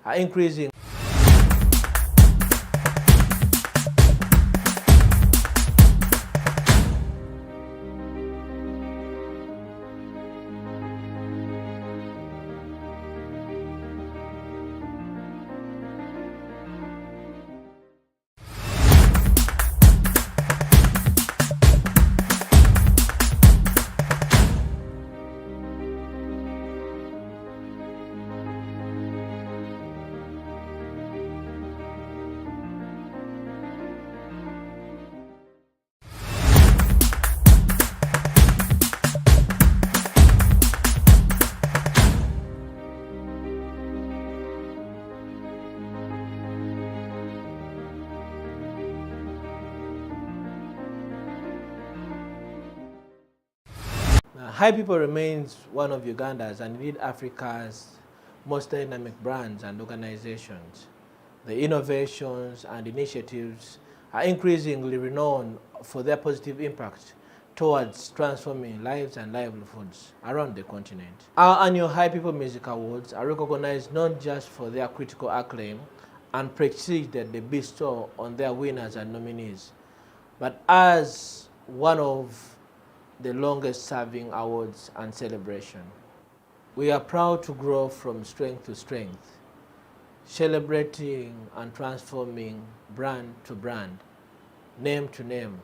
are increasing. High People remains one of Uganda's and indeed Africa's most dynamic brands and organizations. The innovations and initiatives are increasingly renowned for their positive impact towards transforming lives and livelihoods around the continent. Our annual High People Music Awards are recognized not just for their critical acclaim and prestige that they bestow on their winners and nominees, but as one of the longest serving awards and celebration. We are proud to grow from strength to strength, celebrating and transforming brand to brand, name to name.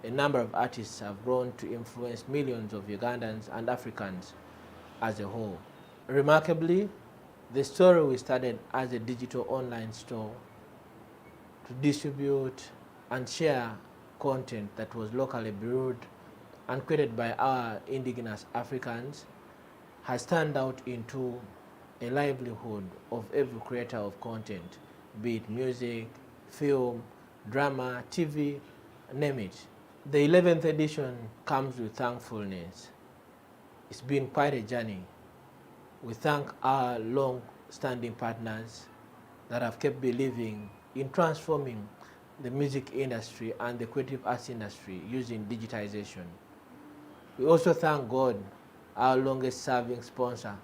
A number of artists have grown to influence millions of Ugandans and Africans as a whole. Remarkably, the story we started as a digital online store to distribute and share content that was locally brewed and created by our indigenous Africans has turned out into a livelihood of every creator of content, be it music, film, drama, TV, name it. The 11th edition comes with thankfulness. It's been quite a journey. We thank our long-standing partners that have kept believing in transforming the music industry and the creative arts industry using digitization. We also thank God, our longest serving sponsor,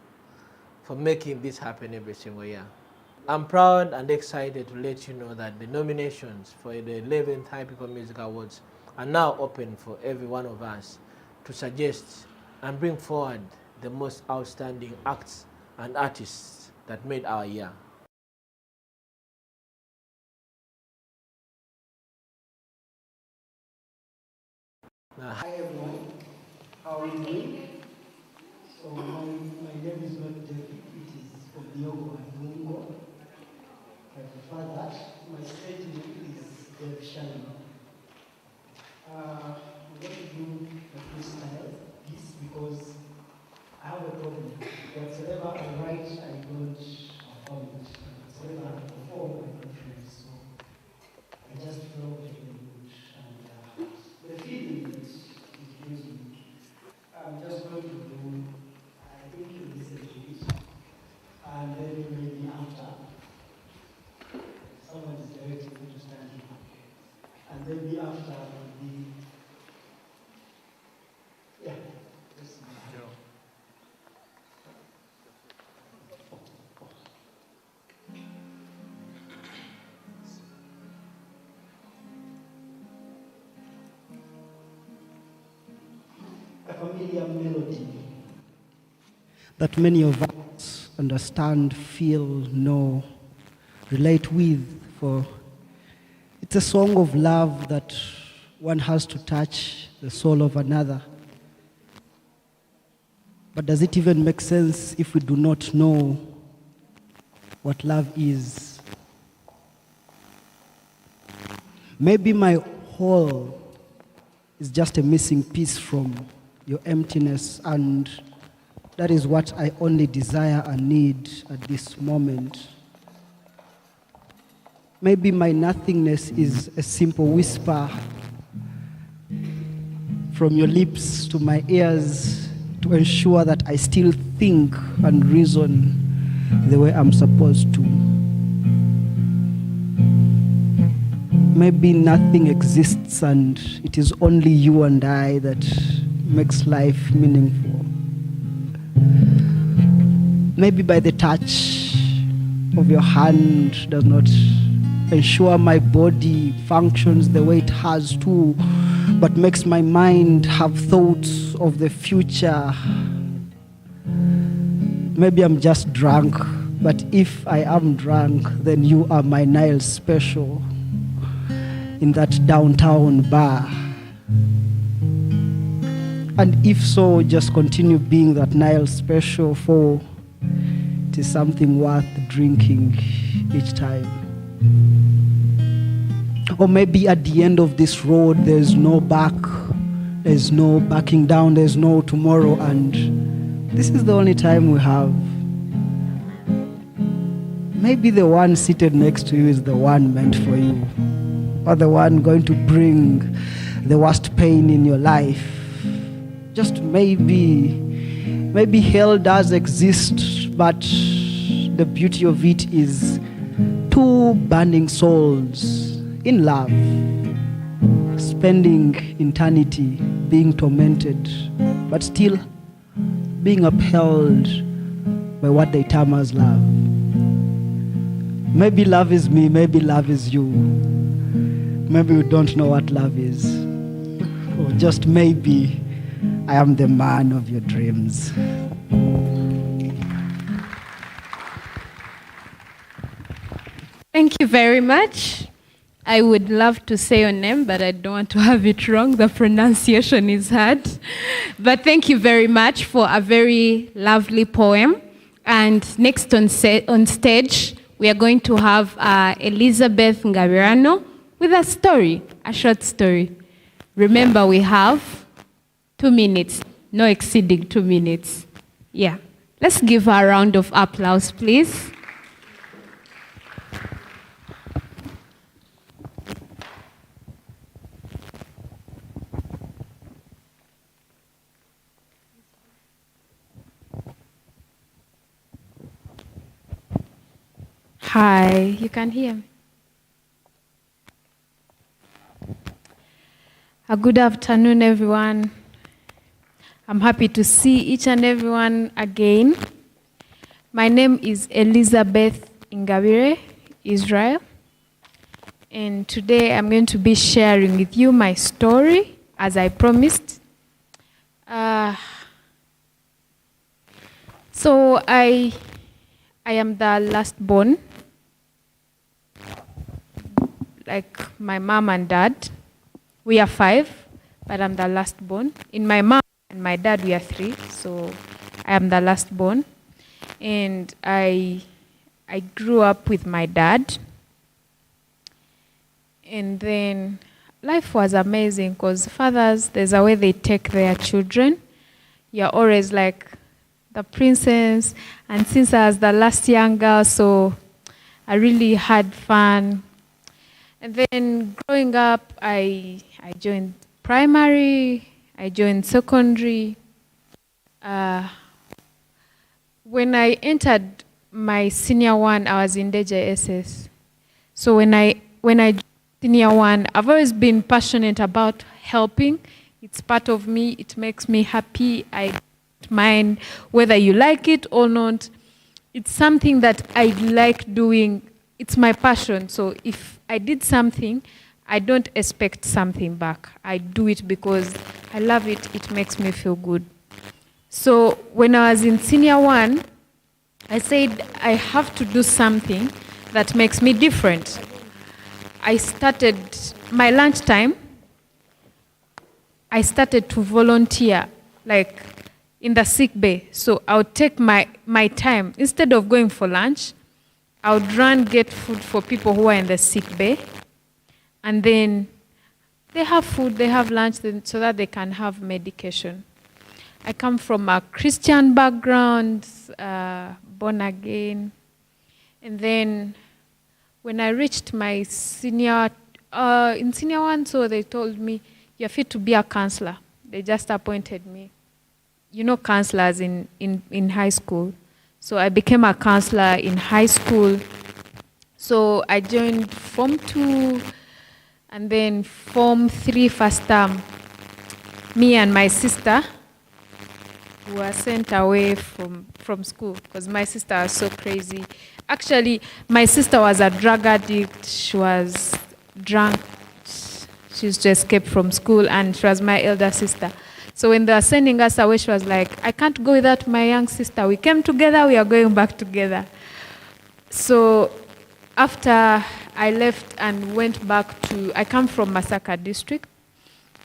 for making this happen every single year. I'm proud and excited to let you know that the nominations for the 11th High People Music Awards are now open for every one of us to suggest and bring forward the most outstanding acts and artists that made our year. Hi everyone, how are you doing? So my name is not David, it is Obiogo Adungo. I prefer that. My stage name is Dev Shani. I'm going to do a freestyle piece because I have a problem. Whatever I write, I don't perform it. Whatever I perform, I don't feel it. So I just flow with it really good. And the feeling it gives me. I'm just going to do, I think you listen to it. And then maybe after, someone is directing me to stand here. And maybe after will be, yeah. A familiar melody that many of us understand, feel, know, relate with, for it's a song of love that one has to touch the soul of another. But does it even make sense if we do not know what love is? Maybe my whole is just a missing piece from your emptiness, and that is what I only desire and need at this moment. Maybe my nothingness is a simple whisper from your lips to my ears to ensure that I still think and reason the way I'm supposed to. Maybe nothing exists and it is only you and I that makes life meaningful. Maybe by the touch of your hand does not ensure my body functions the way it has to, but makes my mind have thoughts of the future. Maybe I'm just drunk, but if I am drunk, then you are my Nile special in that downtown bar. And if so, just continue being that Nile special, for it is something worth drinking each time. Or maybe at the end of this road, there's no back, there's no backing down, there's no tomorrow, and this is the only time we have. Maybe the one seated next to you is the one meant for you, or the one going to bring the worst pain in your life. Just maybe hell does exist, but the beauty of it is two burning souls in love, spending eternity being tormented, but still being upheld by what they term as love. Maybe love is me, maybe love is you. Maybe we don't know what love is. Or just maybe I am the man of your dreams. Thank you very much. I would love to say your name, but I don't want to have it wrong. The pronunciation is hard. But thank you very much for a very lovely poem. And next on stage, we are going to have Elizabeth Ngabirano with a story, a short story. Remember, we have 2 minutes, no exceeding 2 minutes. Yeah. Let's give her a round of applause, please. Hi, you can hear me. A good afternoon, everyone. I'm happy to see each and everyone again. My name is Elizabeth Ingabire, Israel. And today I'm going to be sharing with you my story, as I promised. So I am the last born, like my mom and dad. We are 5, but I'm the last born. In my mom and my dad, we are 3, so I am the last born. And I grew up with my dad. And then life was amazing because fathers, there's a way they take their children. You're always like the princess. And since I was the last young girl, so I really had fun. And then growing up, I joined primary, I joined secondary. When I entered my senior 1, I was in DJSS. So when I joined senior 1, I've always been passionate about helping. It's part of me. It makes me happy. I don't mind whether you like it or not. It's something that I like doing. It's my passion. So if I did something, I don't expect something back. I do it because I love it. It makes me feel good. So when I was in senior 1, I said I have to do something that makes me different. I started my lunchtime. I started to volunteer, like in the sick bay. So I would take my time. Instead of going for lunch, I would run, get food for people who are in the sick bay. And then they have food, they have lunch, so that they can have medication. I come from a Christian background, born again. And then when I reached my senior, in senior 1, so they told me, you're fit to be a counselor. They just appointed me. You know counselors in high school. So I became a counselor in high school. So I joined Form 2, and then Form 3 first term. Me and my sister, we were sent away from school because my sister was so crazy. Actually, my sister was a drug addict. She was drunk. She used to escape from school, and she was my elder sister. So when they were sending us away, she was like, I can't go without my young sister. We came together, we are going back together. So after I left and went back to, I come from Masaka district.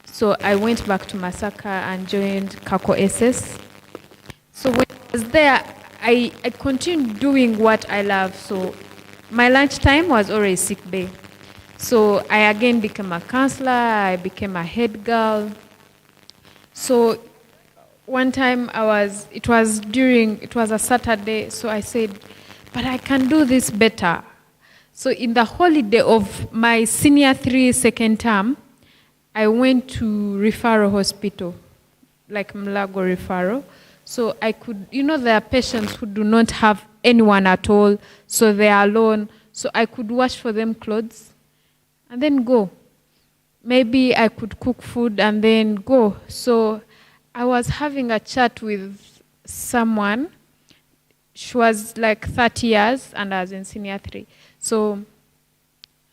So I went back to Masaka and joined Kako SS. So when I was there, I continued doing what I love. So my lunchtime was always sick bay. So I again became a counselor, I became a head girl. So one time it was a Saturday, so I said, but I can do this better. So in the holiday of my senior 3 second term, I went to referral hospital, like Mlago referral. So I could, there are patients who do not have anyone at all, so they are alone. So I could wash for them clothes and then go. Maybe I could cook food and then go. So I was having a chat with someone. She was like 30 years and I was in senior 3. So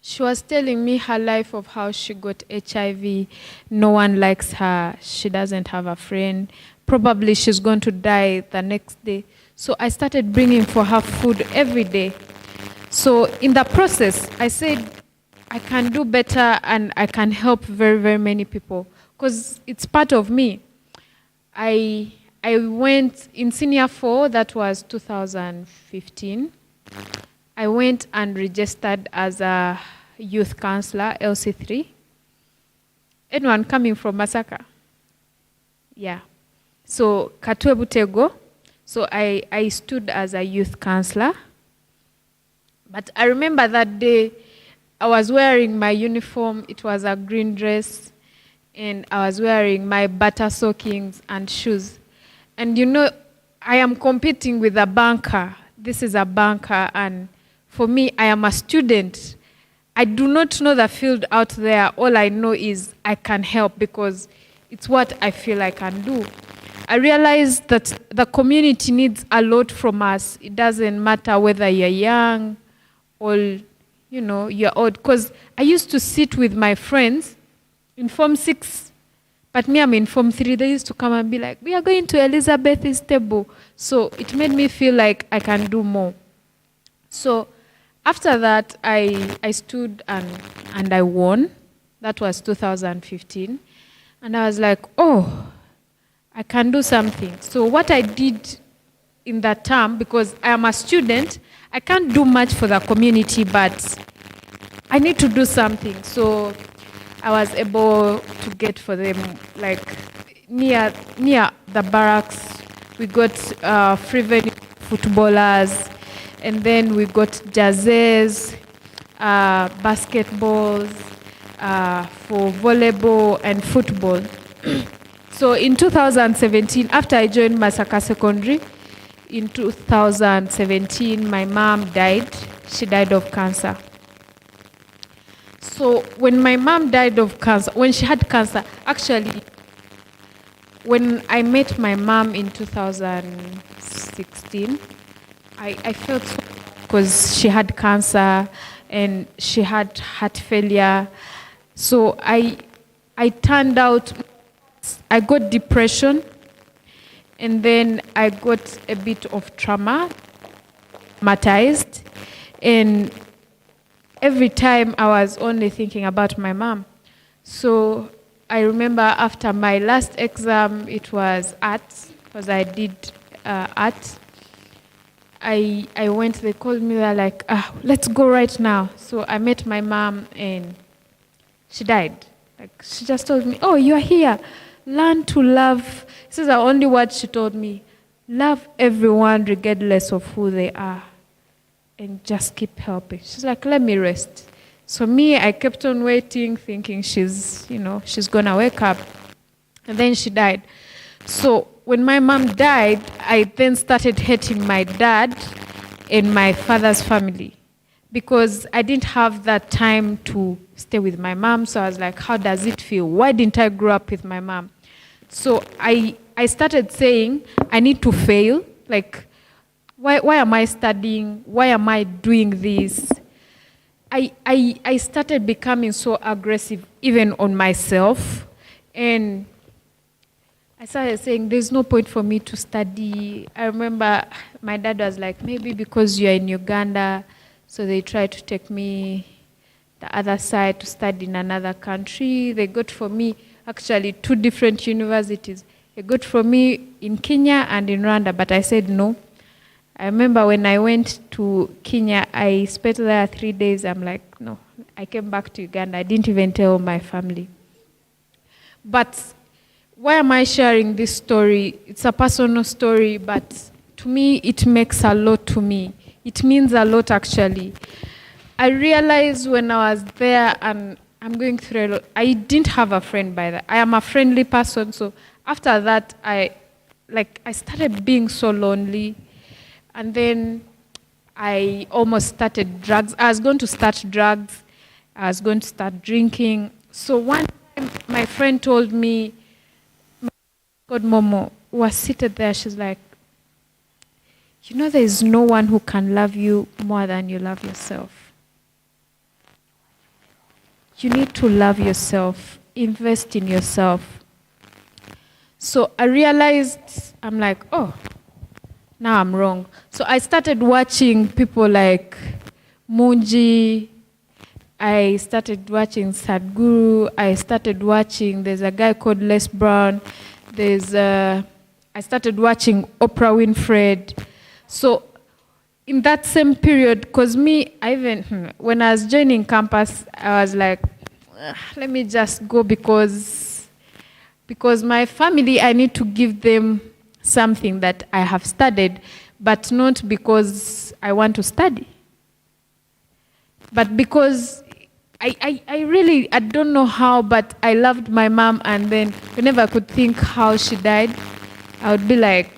she was telling me her life of how she got HIV. No one likes her. She doesn't have a friend. Probably she's going to die the next day. So I started bringing for her food every day. So in the process, I said, I can do better and I can help very, very many people because it's part of me. I went in senior 4, that was 2015. I went and registered as a youth counselor, LC3. Anyone coming from Masaka? Yeah. So Katwe Butego. So I stood as a youth counselor. But I remember that day, I was wearing my uniform. It was a green dress. And I was wearing my butter stockings and shoes. And I am competing with a banker. This is a banker. And for me, I am a student. I do not know the field out there. All I know is I can help because it's what I feel I can do. I realized that the community needs a lot from us. It doesn't matter whether you're young or you're old. Because I used to sit with my friends in Form 6, but me, I'm in Form 3. They used to come and be like, we are going to Elizabeth's table. So it made me feel like I can do more. So after that, I stood and I won. That was 2015. And I was like, oh, I can do something. So what I did in that term, because I am a student, I can't do much for the community, but I need to do something. So I was able to get for them, like near the barracks, we got free venue footballers, and then we got jerseys, basketballs, for volleyball and football. So in 2017, after I joined Masaka Secondary, in 2017, my mom died. She died of cancer. So when my mom died of cancer, when she had cancer, actually, when I met my mom in 2016, I felt so because she had cancer and she had heart failure. So I turned out, I got depression, and then I got a bit of traumatized, and every time I was only thinking about my mom. So I remember after my last exam, it was art, because I did art. I went, they called me, they're like, let's go right now. So I met my mom and she died. Like, she just told me, oh, you're here. Learn to love. This is the only word she told me. Love everyone regardless of who they are. And just keep helping. She's like, let me rest. So me, I kept on waiting, thinking she's gonna wake up. And then she died. So when my mom died, I then started hating my dad and my father's family because I didn't have that time to stay with my mom. So I was like, how does it feel? Why didn't I grow up with my mom? So I I started saying, I need to fail. Like, why am I studying? Why am I doing this? I started becoming so aggressive even on myself. And I started saying, there's no point for me to study. I remember my dad was like, maybe because you're in Uganda, so they tried to take me the other side to study in another country. They got for me actually 2 different universities. They got for me in Kenya and in Rwanda, but I said no. I remember when I went to Kenya, I spent there 3 days. I'm like, no. I came back to Uganda. I didn't even tell my family. But why am I sharing this story? It's a personal story, but to me, it makes a lot to me. It means a lot, actually. I realized when I was there, and I'm going through a lot, I didn't have a friend by that. I am a friendly person, so after that, I started being so lonely. And then I almost started drugs. I was going to start drugs. I was going to start drinking. So one time, my friend told me, God, Momo was seated there. She's like, you know, there is no one who can love you more than you love yourself. You need to love yourself. Invest in yourself. So I realized, I'm like, oh, now I'm wrong. So I started watching people like Munji. I started watching Sadhguru. I started watching, there's a guy called Les Brown. I started watching Oprah Winfrey. So in that same period, because when I was joining campus, I was like, let me just go because my family, I need to give them something that I have studied, but not because I want to study. But because I don't know how, but I loved my mom, and then whenever I could think how she died, I would be like,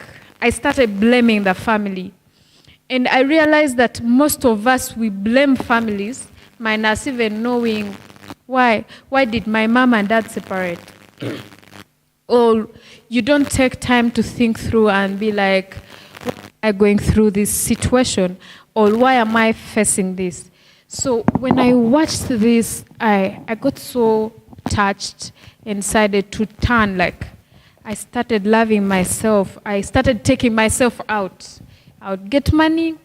I started blaming the family. And I realized that most of us, we blame families, minus even knowing why. Why did my mom and dad separate? Or you don't take time to think through and be like, why am I going through this situation? Or why am I facing this? So when I watched this, I got so touched and decided to turn. Like, I started loving myself. I started taking myself out. I would get money.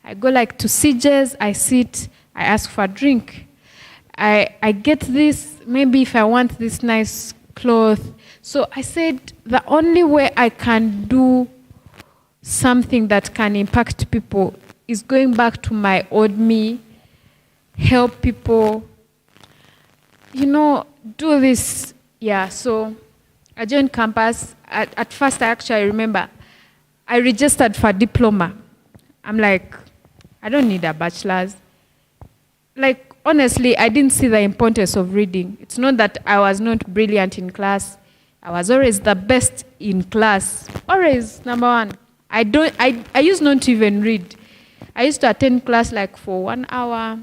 I go like to CJ's. I sit. I ask for a drink. I get this. Maybe if I want this nice cloth. So I said the only way I can do something that can impact people is going back to my old me. Help people, do this. Yeah, so I joined campus. At first, I actually remember I registered for a diploma. I'm like, I don't need a bachelor's. Like, honestly, I didn't see the importance of reading. It's not that I was not brilliant in class. I was always the best in class. Always number one. I used not to even read. I used to attend class like for 1 hour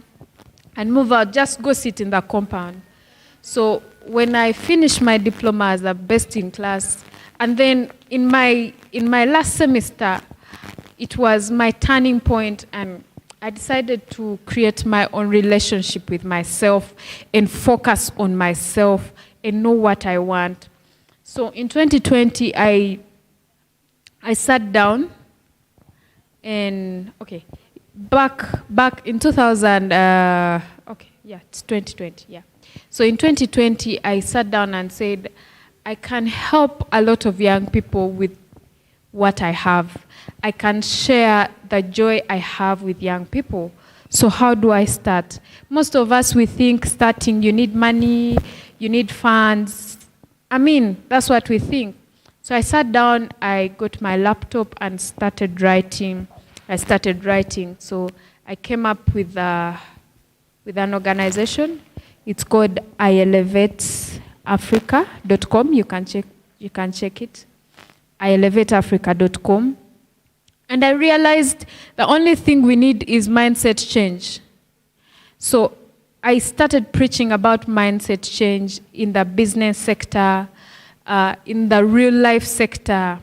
and move out, just go sit in the compound. So when I finished my diploma as the best in class, and then in my last semester, it was my turning point, and I decided to create my own relationship with myself and focus on myself and know what I want. So in 2020, I sat down and, back in 2000, it's 2020, yeah. So in 2020, I sat down and said, I can help a lot of young people with what I have. I can share the joy I have with young people. So how do I start? Most of us, we think starting, you need money, you need funds. That's what we think. So I sat down, I got my laptop and started writing. So I came up with an organization. It's called iElevateAfrica.com. You can check it. iElevateAfrica.com. And I realized the only thing we need is mindset change. So I started preaching about mindset change in the business sector. in the real life sector,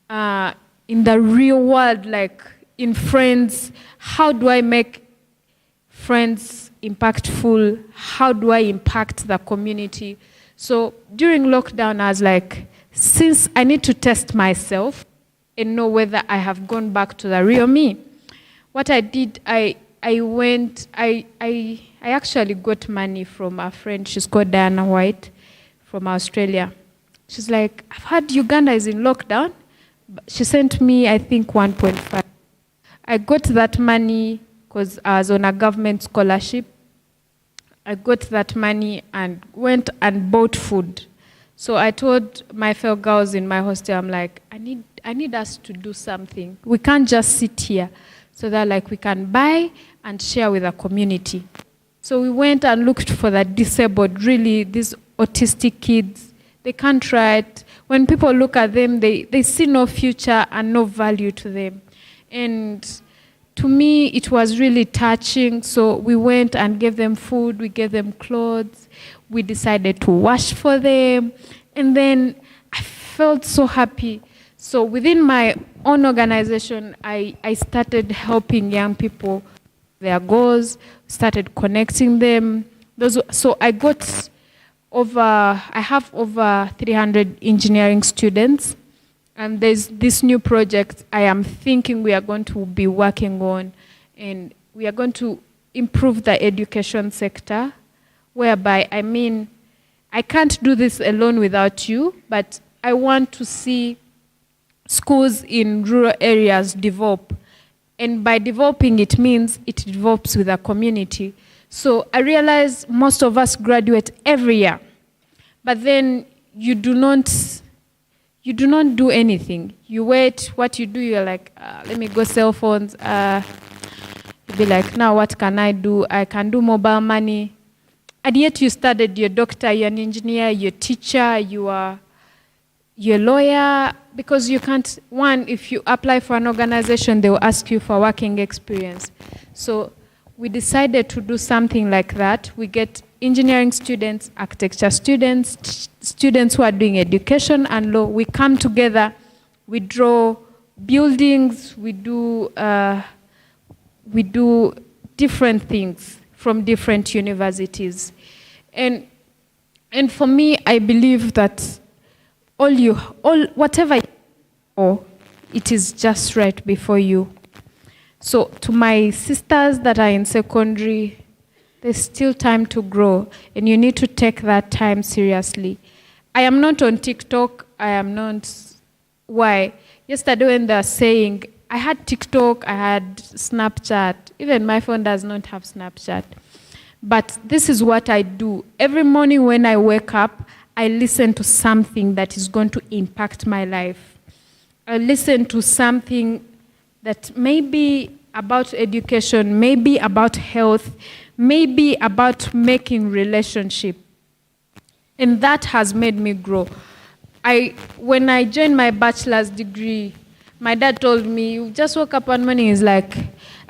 in the real world, like in friends. How do I make friends impactful? How do I impact the community? So during lockdown, I was like, since I need to test myself and know whether I have gone back to the real me, what I did, I actually got money from a friend. She's called Diana White from Australia. She's like, I've heard Uganda is in lockdown. She sent me, I think, 1.5. I got that money because I was on a government scholarship. I got that money and went and bought food. So I told my fellow girls in my hostel, I'm like, I need us to do something. We can't just sit here. So that like we can buy and share with the community. So we went and looked for the disabled, really, these autistic kids. They can't write. When people look at them, they see no future and no value to them. And to me, it was really touching. So we went and gave them food, we gave them clothes, we decided to wash for them. And then I felt so happy. So within my own organization, I started helping young people, their goals, started connecting them. So I have over 300 engineering students. And there's this new project I am thinking we are going to be working on. And we are going to improve the education sector, whereby, I can't do this alone without you, but I want to see schools in rural areas develop. And by developing, it means it develops with a community. So I realize most of us graduate every year, but then you do not do anything. You wait, what you do, you're like, let me go sell phones. You'll be like, now what can I do? I can do mobile money. And yet you studied, you're a doctor, you're an engineer, you're a teacher, you're a lawyer, because you can't, if you apply for an organization, they will ask you for working experience. So we decided to do something like that. We get engineering students, architecture students, students who are doing education and law. We come together, we draw buildings, we do different things from different universities. And for me, I believe that whatever you do, it is just right before you. So to my sisters that are in secondary, there's still time to grow, and you need to take that time seriously. I am not on TikTok. I am not. Why? Yesterday when they were saying, I had TikTok, I had Snapchat. Even my phone does not have Snapchat. But this is what I do. Every morning when I wake up, I listen to something that is going to impact my life. I listen to something that may be about education, maybe about health, maybe about making relationship. And that has made me grow. When I joined my bachelor's degree, my dad told me, you just woke up one morning, he's like,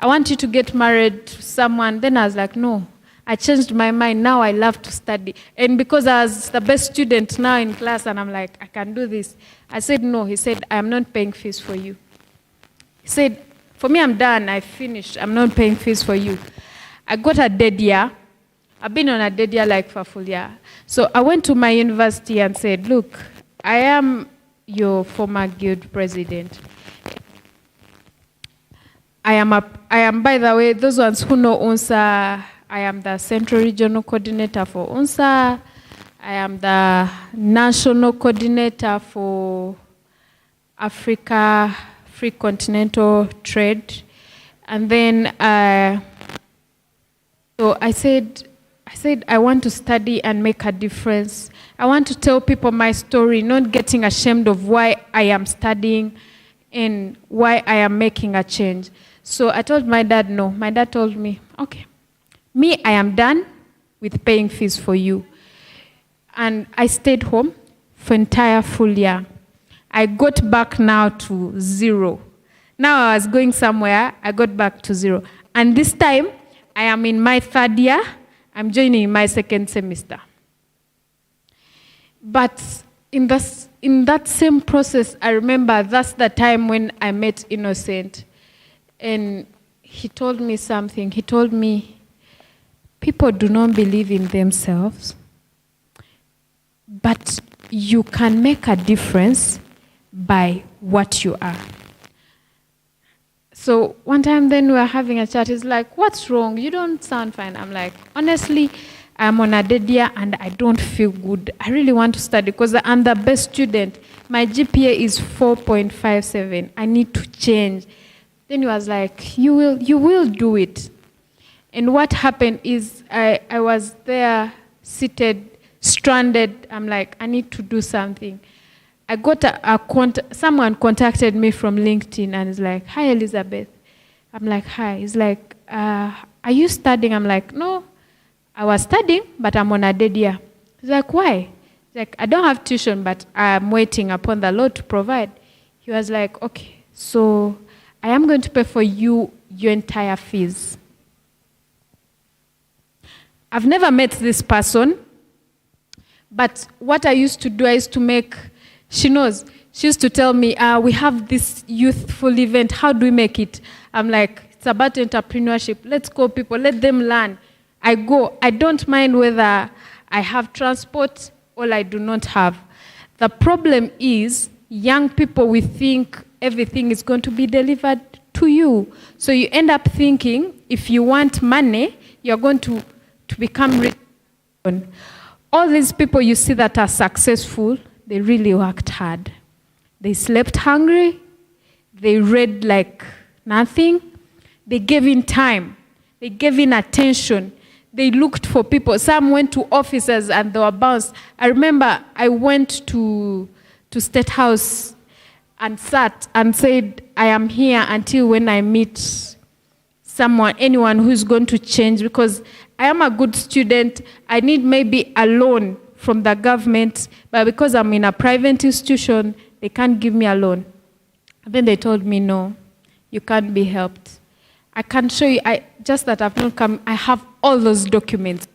I want you to get married to someone. Then I was like, no. I changed my mind. Now I love to study. And because I was the best student now in class, and I'm like, I can do this. I said, no. He said, I am not paying fees for you. He said, for me, I'm done. I finished. I'm not paying fees for you. I got a dead year. I've been on a dead year like for a full year. So I went to my university and said, look, I am your former guild president. I am, by the way, those ones who know UNSA, I am the Central Regional Coordinator for UNSA. I am the National Coordinator for Africa Free Continental Trade. And then, so I said, I want to study and make a difference. I want to tell people my story, not getting ashamed of why I am studying and why I am making a change. So I told my dad no. My dad told me, okay, me, I am done with paying fees for you. And I stayed home for entire full year. I got back now to 0. Now I was going somewhere, I got back to 0. And this time, I am in my 3rd year. I'm joining my 2nd semester. But in that same process, I remember that's the time when I met Innocent. And he told me something. He told me, people do not believe in themselves, but you can make a difference by what you are. So one time then we were having a chat. He's like, what's wrong? You don't sound fine. I'm like, honestly, I'm on a dead year and I don't feel good. I really want to study because I'm the best student. My GPA is 4.57. I need to change. Then he was like, you will do it. And what happened is I was there seated, stranded. I'm like, I need to do something. I got someone contacted me from LinkedIn and is like, hi, Elizabeth. I'm like, hi. He's like, are you studying? I'm like, no, I was studying, but I'm on a dead year. He's like, why? He's like, I don't have tuition, but I'm waiting upon the Lord to provide. He was like, okay, so I am going to pay for you your entire fees. I've never met this person, but what I used to do, I used to make, she knows, she used to tell me, we have this youthful event, how do we make it? I'm like, it's about entrepreneurship. Let's go, people, let them learn. I go. I don't mind whether I have transport or I do not have. The problem is, young people, we think everything is going to be delivered to you. So you end up thinking, if you want money, you're going to become rich. All these people you see that are successful, they really worked hard. They slept hungry. They read like nothing. They gave in time. They gave in attention. They looked for people. Some went to offices and they were bounced. I remember I went to State House and sat and said, I am here until when I meet anyone who's going to change, because I am a good student. I need maybe a loan from the government, but because I'm in a private institution, they can't give me a loan. And then they told me, no, you can't be helped. I can show you, just that I've not come, I have all those documents.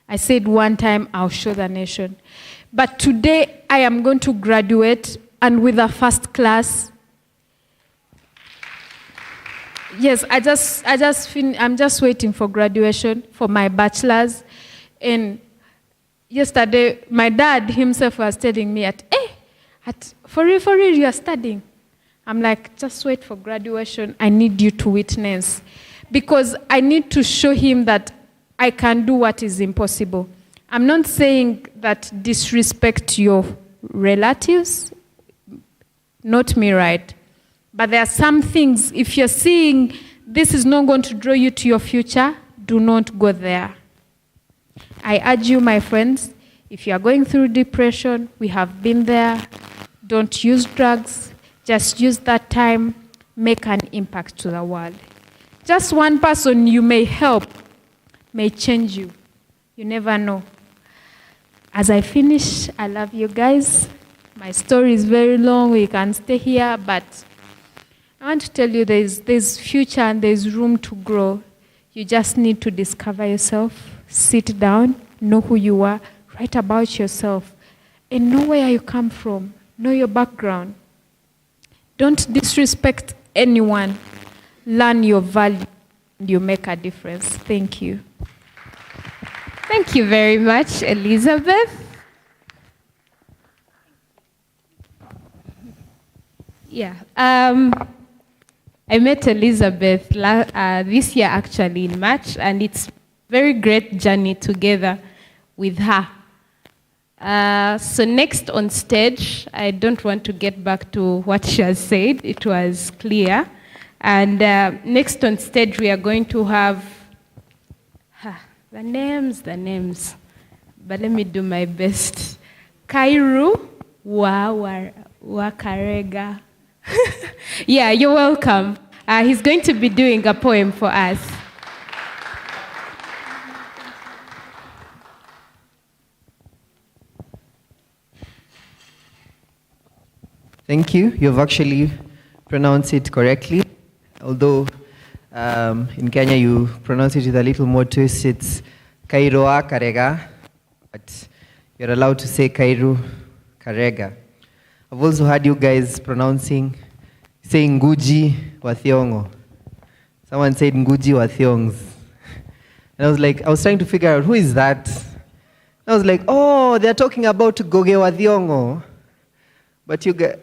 I said one time, I'll show the nation. But today, I am going to graduate, and with a first class. Yes, I'm just waiting for graduation for my bachelor's. And yesterday, my dad himself was telling me, for real, you are studying. I'm like, just wait for graduation. I need you to witness. Because I need to show him that I can do what is impossible. I'm not saying that disrespect your relatives, not me, right? But there are some things, if you're seeing this is not going to draw you to your future, do not go there. I urge you, my friends, if you are going through depression, we have been there. Don't use drugs. Just use that time, make an impact to the world. Just one person you may help may change you. You never know. As I finish, I love you guys. My story is very long. We can stay here, but I want to tell you there's future and there's room to grow. You just need to discover yourself, sit down, know who you are, write about yourself, and know where you come from, know your background. Don't disrespect anyone. Learn your value, and you make a difference. Thank you. Thank you very much, Elizabeth. Yeah. I met Elizabeth this year, actually, in March, and it's a very great journey together with her. So next on stage, I don't want to get back to what she has said. It was clear. And next on stage, we are going to have the names. But let me do my best. Kairu Wakarega. Yeah, you're welcome. He's going to be doing a poem for us. Thank you. You've actually pronounced it correctly. Although in Kenya you pronounce it with a little more twist. It's Kairoa Karega. But you're allowed to say Kairu Karega. I've also heard you guys saying Nguji wa Thiongo. Someone said Nguji wa Thiongs. And I was trying to figure out who is that. And I was like, oh, they're talking about Goge wa Thiongo. But you get,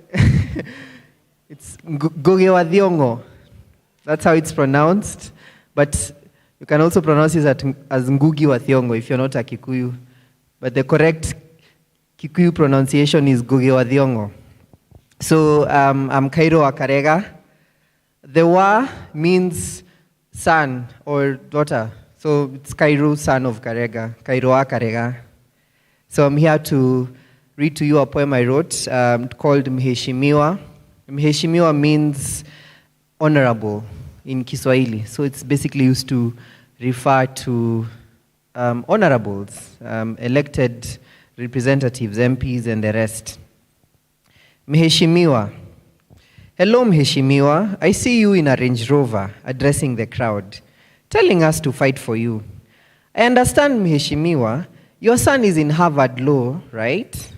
it's Goge wa Thiongo. That's how it's pronounced. But you can also pronounce it as Ngugi wa Thiongo if you're not a Kikuyu. But the correct Kikuyu pronunciation is Goge wa Thiongo. So I'm Kairo wa Karega. The wa means son or daughter. So it's Kairo, son of Karega. Kairo wa Karega. So I'm here to read to you a poem I wrote called Mheshimiwa. Mheshimiwa means honorable in Kiswahili. So it's basically used to refer to honorables, elected representatives, MPs, and the rest. Mheshimiwa. Hello, Mheshimiwa. I see you in a Range Rover addressing the crowd, telling us to fight for you. I understand, Mheshimiwa, your son is in Harvard Law, right?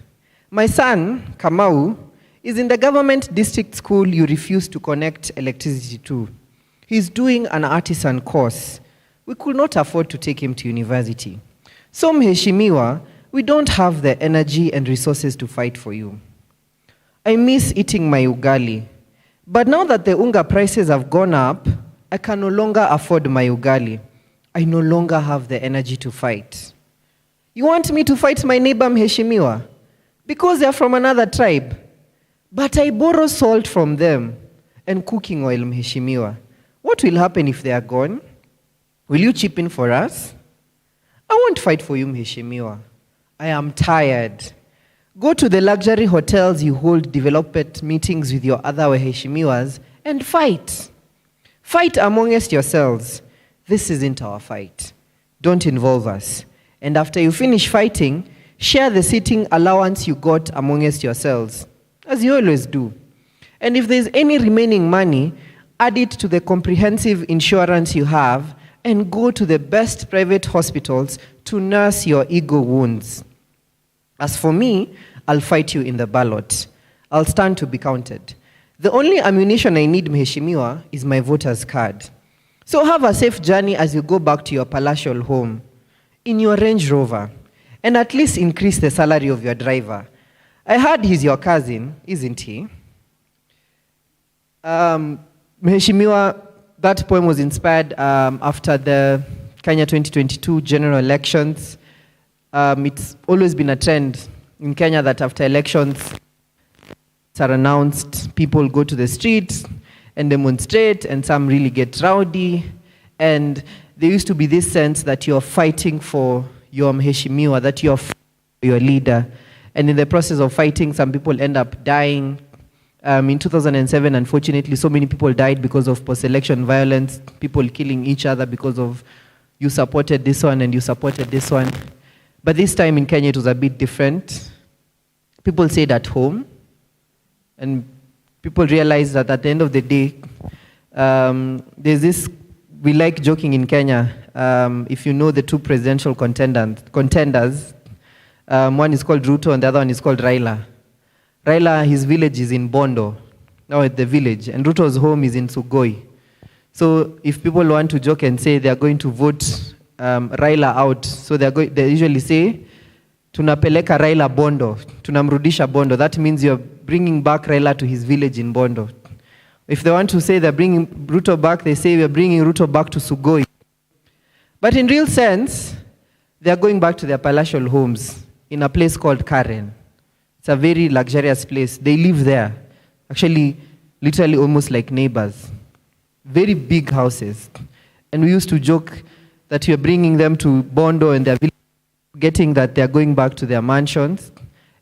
My son, Kamau, is in the government district school you refuse to connect electricity to. He's doing an artisan course. We could not afford to take him to university. So, Mheshimiwa, we don't have the energy and resources to fight for you. I miss eating my ugali. But now that the unga prices have gone up, I can no longer afford my ugali. I no longer have the energy to fight. You want me to fight my neighbor, Mheshimiwa? Because they're from another tribe. But I borrow salt from them and cooking oil, Mheshimiwa. What will happen if they are gone? Will you chip in for us? I won't fight for you, Mheshimiwa. I am tired. Go to the luxury hotels you hold development meetings with your other Mheshimiwas and fight. Fight amongst yourselves. This isn't our fight. Don't involve us. And after you finish fighting, share the seating allowance you got amongst yourselves, as you always do. And if there's any remaining money, add it to the comprehensive insurance you have and go to the best private hospitals to nurse your ego wounds. As for me, I'll fight you in the ballot. I'll stand to be counted. The only ammunition I need, Mheshimiwa, is my voter's card. So have a safe journey as you go back to your palatial home in your Range Rover, and at least increase the salary of your driver. I heard he's your cousin, isn't he? Mheshimiwa, that poem was inspired after the Kenya 2022 general elections. It's always been a trend in Kenya that after elections are announced, people go to the streets and demonstrate, and some really get rowdy. And there used to be this sense that you're fighting for your Mheshimiwa, that you're your leader. And in the process of fighting, some people end up dying. In 2007, unfortunately, so many people died because of post-election violence, people killing each other because of you supported this one and you supported this one. But this time in Kenya, it was a bit different. People stayed at home, and people realized that at the end of the day, there's this, we like joking in Kenya, if you know the two presidential contenders, one is called Ruto and the other one is called Raila. Raila, his village is in Bondo, now at the village, and Ruto's home is in Sugoi. So if people want to joke and say they are going to vote Raila out, so they usually say, tunapeleka Raila Bondo, tunamrudisha Bondo. That means you're bringing back Raila to his village in Bondo. If they want to say they're bringing Ruto back, they say we're bringing Ruto back to Sugoi. But in real sense, they're going back to their palatial homes in a place called Karen. It's a very luxurious place. They live there. Actually, literally almost like neighbors. Very big houses. And we used to joke that we're bringing them to Bondo and they're getting that they're going back to their mansions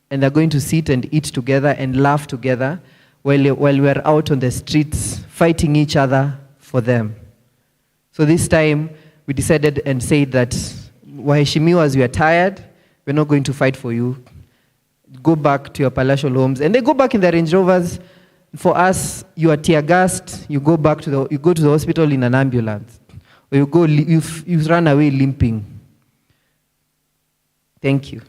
and they're going to sit and eat together and laugh together while we're out on the streets fighting each other for them. So this time, we decided and said that, Waheshimiwas, we are tired. We're not going to fight for you. Go back to your palatial homes. And they go back in their Range Rovers. For us, you are tear gassed. You go to the hospital in an ambulance. Or you run away limping. Thank you.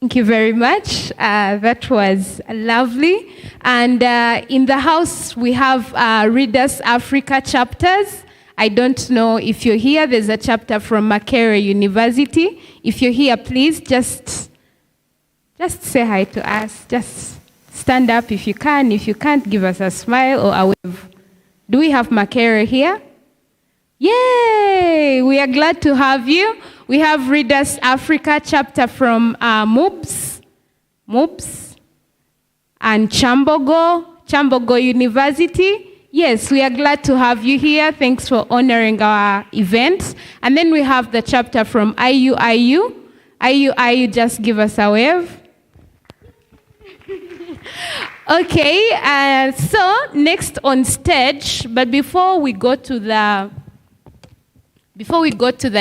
Thank you very much. That was lovely. And in the house, we have Readers Africa chapters. I don't know if you're here. There's a chapter from Makerere University. If you're here, please just say hi to us. Just stand up if you can. If you can't, give us a smile or a wave. Do we have Makerere here? Yay! We are glad to have you. We have Readers Africa chapter from MOOPS and Chambogo University. Yes, we are glad to have you here. Thanks for honoring our event. And then we have the chapter from IUIU. IUIU, just give us a wave. Okay, so next on stage, but before we go to the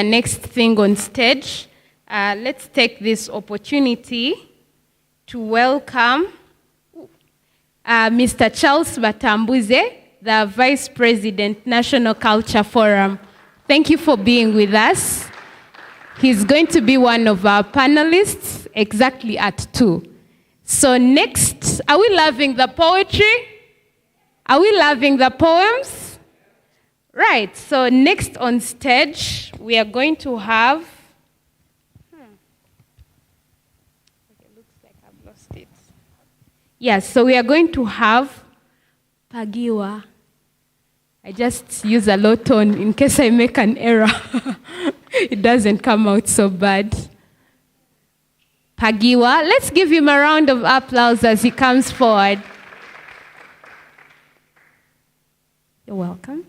next thing on stage, let's take this opportunity to welcome Mr. Charles Batambuze, the Vice President, National Culture Forum. Thank you for being with us. He's going to be one of our panelists exactly at 2. So next, are we loving the poetry? Are we loving the poems? Right, so next on stage, we are going to have, it looks like I've lost it. Yes, so we are going to have Pagiwa. I just use a low tone in case I make an error. It doesn't come out so bad. Pagiwa, let's give him a round of applause as he comes forward. You're welcome.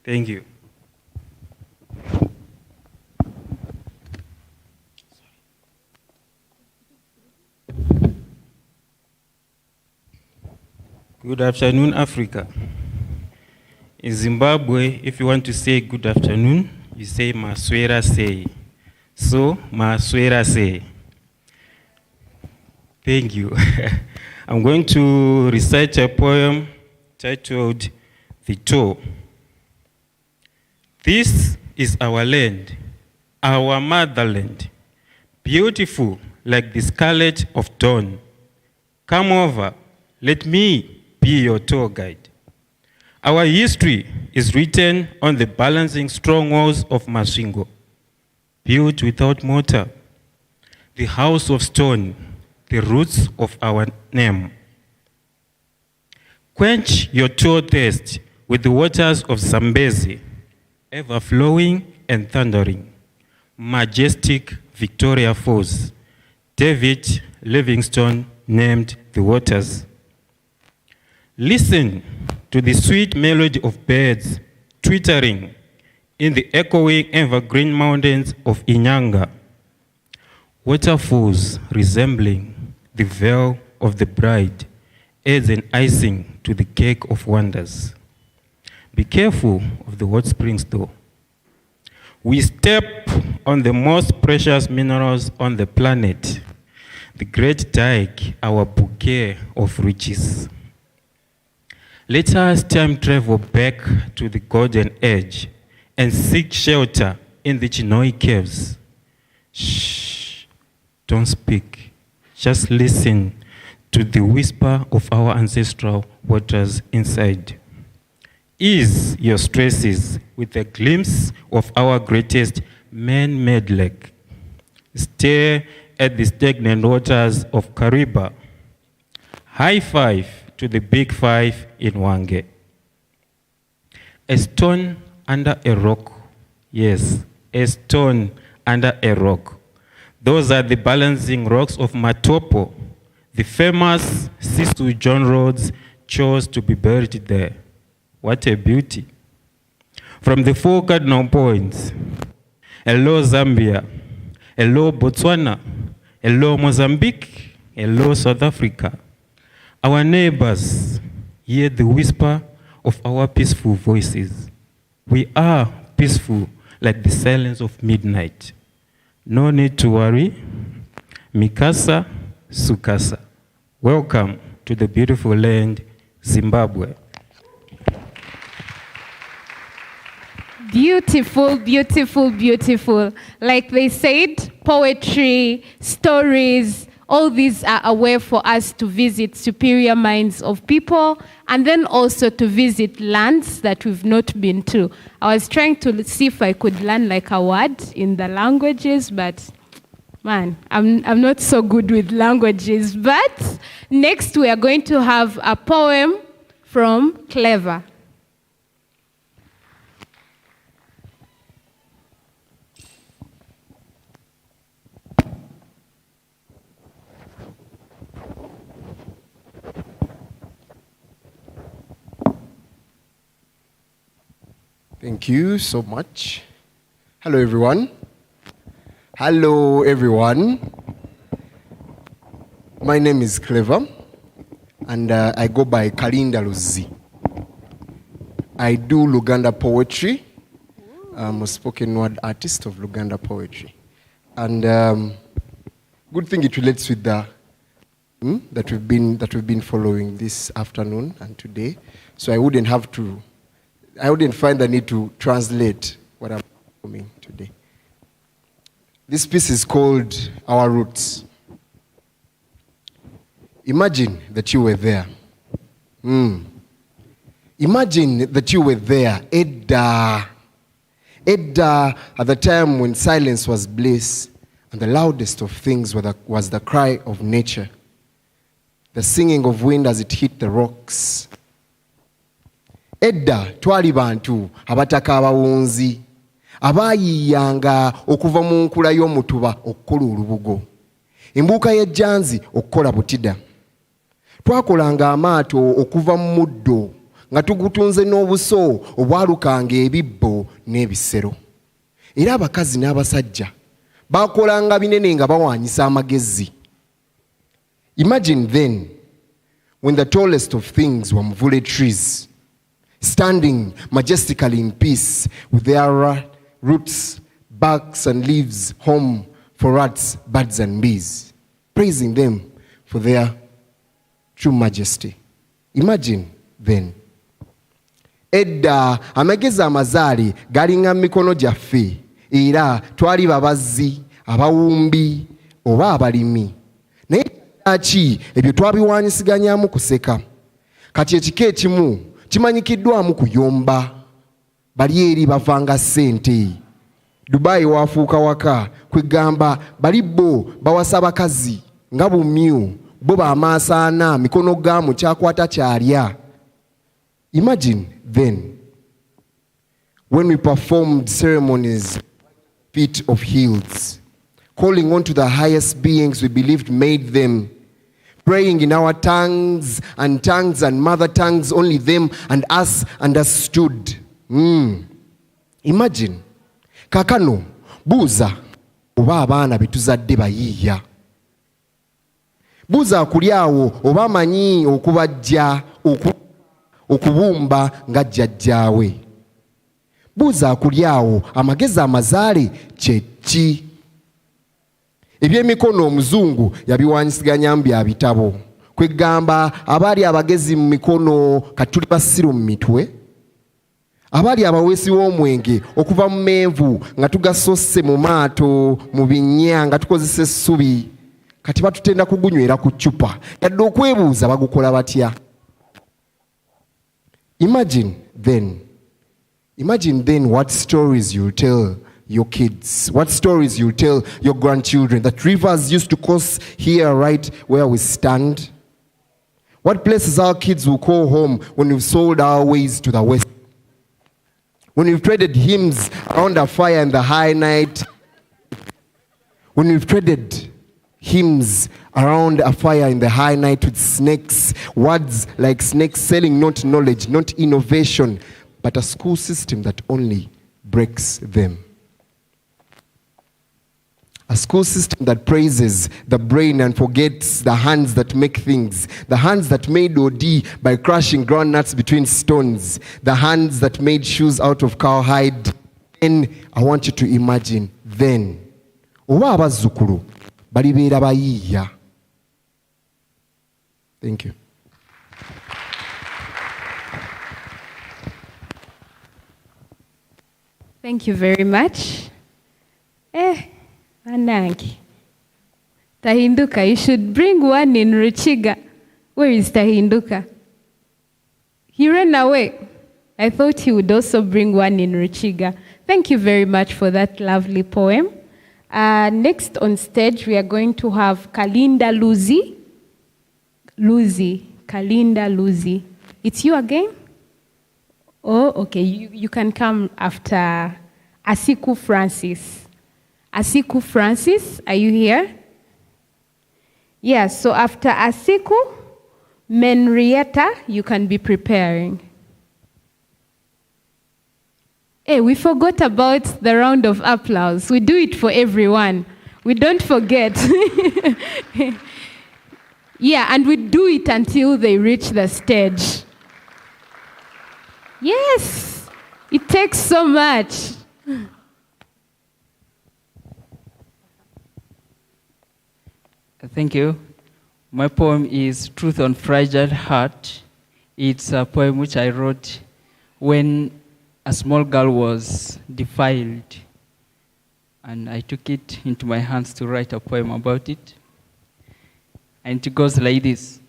Thank you. Good afternoon, Africa. In Zimbabwe, if you want to say good afternoon, you say Maswera say. So, Maswera say. Thank you. I'm going to recite a poem titled The Toe. This is our land, our motherland, beautiful like the scarlet of dawn. Come over, let me be your tour guide. Our history is written on the balancing strong walls of Masvingo, built without mortar, the house of stone, the roots of our name. Quench your tour thirst with the waters of Zambezi, ever flowing and thundering. Majestic Victoria Falls, David Livingstone named the waters. Listen to the sweet melody of birds twittering in the echoing evergreen mountains of Inyanga. Waterfalls resembling the veil of the bride adds an icing to the cake of wonders. Be careful of the hot springs though. We step on the most precious minerals on the planet, the great dike, our bouquet of riches. Let us time travel back to the golden age and seek shelter in the Chinoi caves. Shh, don't speak. Just listen to the whisper of our ancestral waters inside. Ease your stresses with a glimpse of our greatest man-made lake. Stare at the stagnant waters of Kariba. High five to the big five in Wange. A stone under a rock. Yes, a stone under a rock. Those are the balancing rocks of Matopo. The famous Sisu John Rhodes chose to be buried there. What a beauty. From the 4 cardinal points, hello Zambia, hello Botswana, hello Mozambique, hello South Africa. Our neighbors hear the whisper of our peaceful voices. We are peaceful like the silence of midnight. No need to worry. Mikasa, Sukasa. Welcome to the beautiful land, Zimbabwe. Beautiful, beautiful, beautiful. Like they said, poetry, stories, all these are a way for us to visit superior minds of people and then also to visit lands that we've not been to. I was trying to see if I could learn like a word in the languages, but man, I'm not so good with languages. But next we are going to have a poem from Clever. Thank you so much. Hello, everyone. Hello, everyone. My name is Clever, and I go by Kalinda Luzi. I do Luganda poetry. I'm a spoken word artist of Luganda poetry. And good thing it relates with the that we've been following this afternoon and today. So I wouldn't find the need to translate what I'm doing today. This piece is called Our Roots. Imagine that you were there. Imagine that you were there. Edda, at the time when silence was bliss, and the loudest of things was the cry of nature, the singing of wind as it hit the rocks. Edda twali bantu abataka abawunzi abaayiyanga okuva mu nkula y'omutuba okukola olubugo, embuuka y'ejjanzi okukola butida. Twakolanga amaato okuva mu muddo nga tugutunze n'obuso obwalukanga ebibbo n'ebisero. Era abakazi n'abasajja baakolanga binene nga bawaanyisa amagezi. Imagine then when the tallest of things were mvule trees, standing majestically in peace with their roots, barks and leaves home for rats, birds and bees, praising them for their true majesty. Imagine then. Edda amagezi amazaali galinga mikono gyaffe, era twali babazzi, abawumbi oba abalimi. Naye ki ebyo twabiwaanyisiganyamu kuseka. Kati ekika ekimu kimanyikiddwamu kuyomba. Bali eri bavanga ssente. Dubai waafuuka waka kwegamba bali bo bawasa bakazi nga bumyu bo baamaaso ana mikono gaamu kyakwata kyalya. Imagine then when we performed ceremonies feet of heels, calling on to the highest beings we believed made them, praying in our tongues and mother tongues only them and us understood. Imagine. Kakano, buuza oba abaana betuzadde bayiiya. Buuza akuli awo oba amanyi okubajja okubumba nga jjajjaawe. Buuza akuli awo amagezi amazaale kye ki? Ebyemikono omuzungu yabiwaanyisiganya bya bitabo. Kwegamba abaali abagezi mu mikono katuli basiru mu mitwe. Abaali abaweesi w'omwenge okuva mu menvu nga tugasosse mu maato mu binnya nga tukozesa essubi, kati batutenda kugunywera ku ccupa yadde okwebuuza bagukola batya. Imagine then what stories you'll tell your kids, what stories you'll tell your grandchildren, that rivers used to cross here right where we stand. What places our kids will call home when we've sold our ways to the west. When we've traded hymns around a fire in the high night. When we've traded hymns around a fire in the high night with snakes, words like snakes selling not knowledge, not innovation, but a school system that only breaks them. A school system that praises the brain and forgets the hands that make things. The hands that made OD by crushing groundnuts between stones. The hands that made shoes out of cowhide. Then I want you to imagine then. Oba abazzukulu balibeera bayiiya. Thank you. Thank you very much. Anangi. Tahinduka, you should bring one in Ruchiga. Where is Tahinduka? He ran away. I thought he would also bring one in Ruchiga. Thank you very much for that lovely poem. Next on stage, we are going to have Kalinda Luzi. Kalinda Luzi. It's you again? Oh, okay. You can come after Asiku Francis. Asiku Francis, are you here? Yeah, so after Asiku, Menrietta, you can be preparing. Hey, we forgot about the round of applause. We do it for everyone. We don't forget. Yeah, and we do it until they reach the stage. Yes, it takes so much. Thank you. My poem is Truth on Fragile Heart. It's a poem which I wrote when a small girl was defiled. And I took it into my hands to write a poem about it. And it goes like this.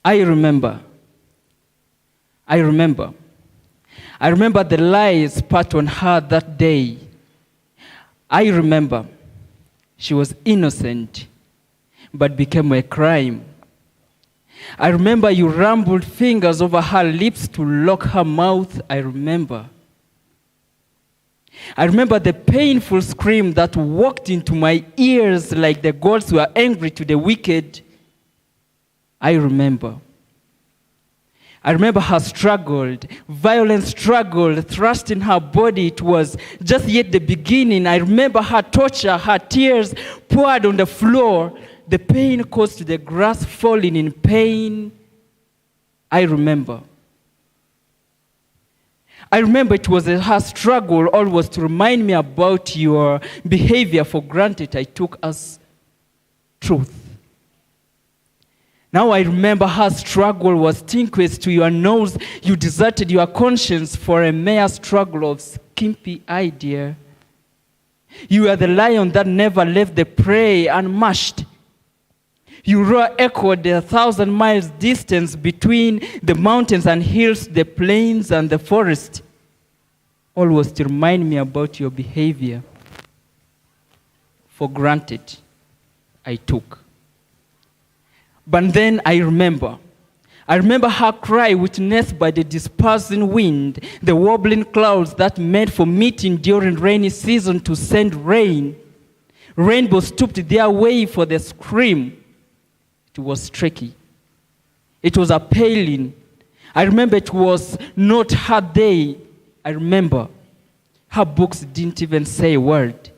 I remember the lies spat on her that day. I remember she was innocent, but became a crime. I remember you rumbled fingers over her lips to lock her mouth. I remember the painful scream that walked into my ears like the gods were angry to the wicked. I remember her struggled, violent struggle, thrust in her body. It was just yet the beginning. I remember her torture, her tears poured on the floor, the pain caused to the grass falling in pain. I remember it was her struggle always to remind me about your behavior for granted I took as truth. Now I remember her struggle was tinquest to your nose. You deserted your conscience for a mere struggle of skimpy idea. You are the lion that never left the prey unmashed. You roar echoed 1,000 miles distance between the mountains and hills, the plains and the forest. Always to remind me about your behavior. For granted, I took. But then I remember her cry witnessed by the dispersing wind, the wobbling clouds that made for meeting during rainy season to send rain. Rainbows stooped their way for the scream. It was tricky. It was appalling. I remember it was not her day. I remember her books didn't even say a word.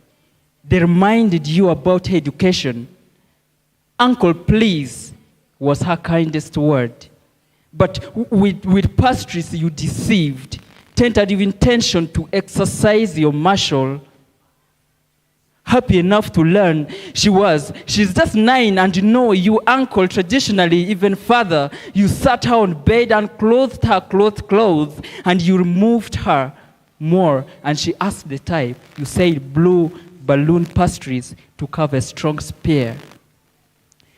They reminded you about her education. Uncle, please, was her kindest word. But with pastries you deceived, tentative intention to exercise your marshal. Happy enough to learn she's just 9 and you know you uncle traditionally even further. You sat her on bed and clothed her clothes and you removed her more and she asked the type. You said blue balloon pastries to cover a strong spear.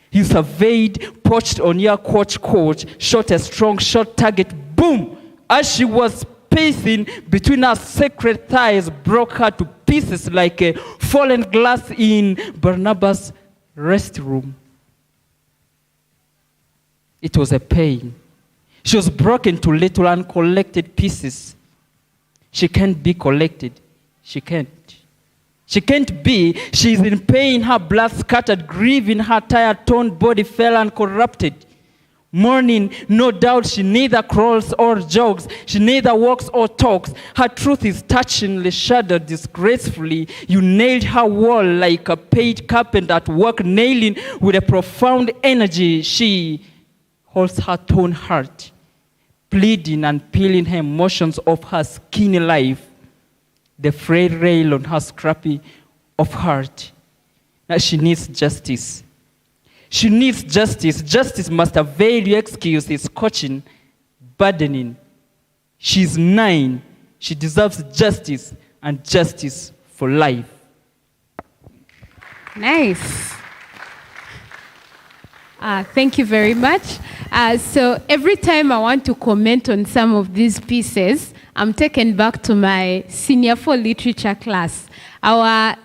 You surveyed, perched on your couch, shot a strong shot target, boom! As she was pacing between her sacred thighs, broke her to pieces like a fallen glass in Barnabas' restroom. It was a pain. She was broken to little uncollected pieces. She can't be collected. She can't. She can't be. She's in pain, her blood scattered, grieving, her tired, torn body fell uncorrupted. Mourning, no doubt she neither crawls or jogs. She neither walks or talks. Her truth is touchingly shadowed disgracefully. You nailed her wall like a paid carpenter at work, nailing with a profound energy. She holds her torn heart, pleading and peeling her emotions off her skinny life. The frail rail on her scrappy of heart. Now she needs justice. She needs justice. Justice must avail your excuses, coaching, burdening. She's 9. She deserves justice and justice for life. Nice. Thank you very much. So every time I want to comment on some of these pieces, I'm taken back to my senior 4 literature class. Our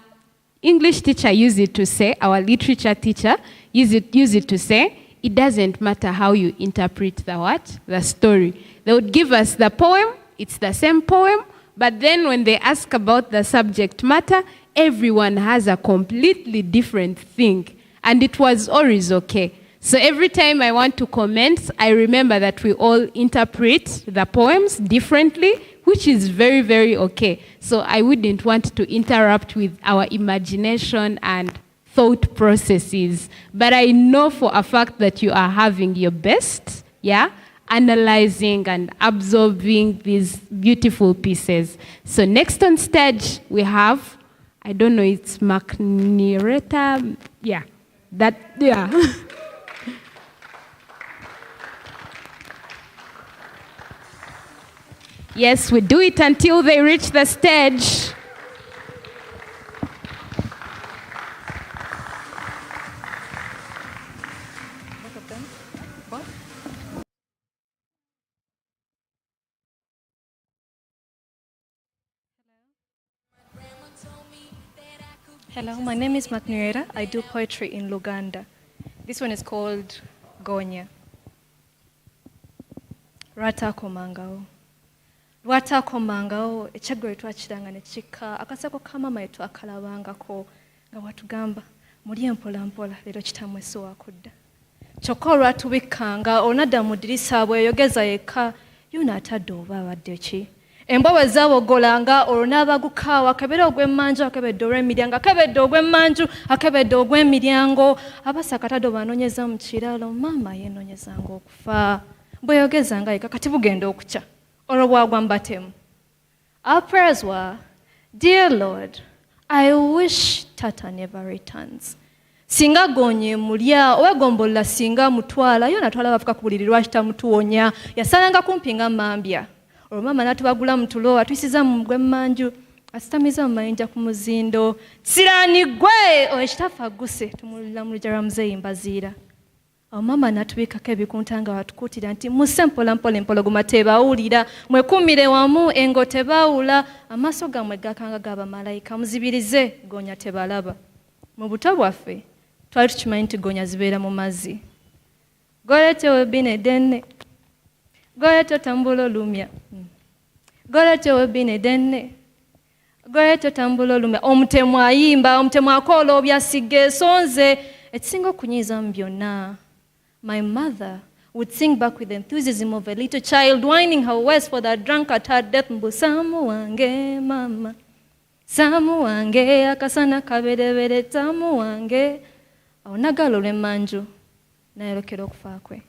English teacher used it to say, our literature teacher used it to say, it doesn't matter how you interpret the story. They would give us the poem, it's the same poem, but then when they ask about the subject matter, everyone has a completely different thing. And it was always okay. So every time I want to comment, I remember that we all interpret the poems differently, which is very, very okay. So I wouldn't want to interrupt with our imagination and thought processes. But I know for a fact that you are having your best, analyzing and absorbing these beautiful pieces. So next on stage, we have, I don't know, it's MAXIMIXING. Yes, we do it until they reach the stage. Hello, my name is MAXIMIXING. I do poetry in Luganda. This one is called Gonya. Rwatakomangao. Rwatakomangao, ekyaggulo twakiranga ne kikka, akasako ka maama ye twakalabangako nga watugamba muli empolampola leero kitammwe si wakudda. Kyokka olwatubikkanga onadda mu ddirisa bweyogeza yekka y'onaatadde oba abadde ki. Embwawe zaawogolanga olwo n'abagukaawa akebera ogw'emmanju akebedde olw'emiryango akebedde ogw'emmanju akebedde ogw'emiryango abasakatadde obanoonyeza mu kiralo maama yeenoonyezanga okufa bweyogezanga yekka kati bugenda okukya olwo bwagwa mbatemu. Our prayers were, Dear Lord, I wish Tata never returns. Singa gonye mulya owegombola singa mutwala yo natwala bafuka ku buliri lwaki tamutuwonya yasalanga kumpi nga mambya. Olwo maama n'atubagula mu tulo atuyisiza mu gw'emmanju asitamiza mu mayinja ku muzindo siraani gwe ekitafa guse tumulira mu lujja lwa muzeeyi mbaziira. Awo maama n'atubikako ebikunta nga watukuutira nti muse mpolampola empologoma tebawulira mwekumire wamu engo tebawula amaaso gammwe gakanga g'abamalayika muzibirize gonya tebalaba. Mu buto bwaffe twali tukimanyi nti gonya zibeera mu mazzi. Golete webine denne golete otambula olumya golete webine denne golete otambula olumya omutemu ayimba omutemu akoola obyasigga esonze ekisinga okunyiiza mu byonna. My mother would sing back with the enthusiasm of a little child, whining her waist for the drunk at her death. Mbu Samu wange mama, Samu wange akasana kaberebere Samu wange. Awo nagala olw'emmanju nayolekera okufa kwe.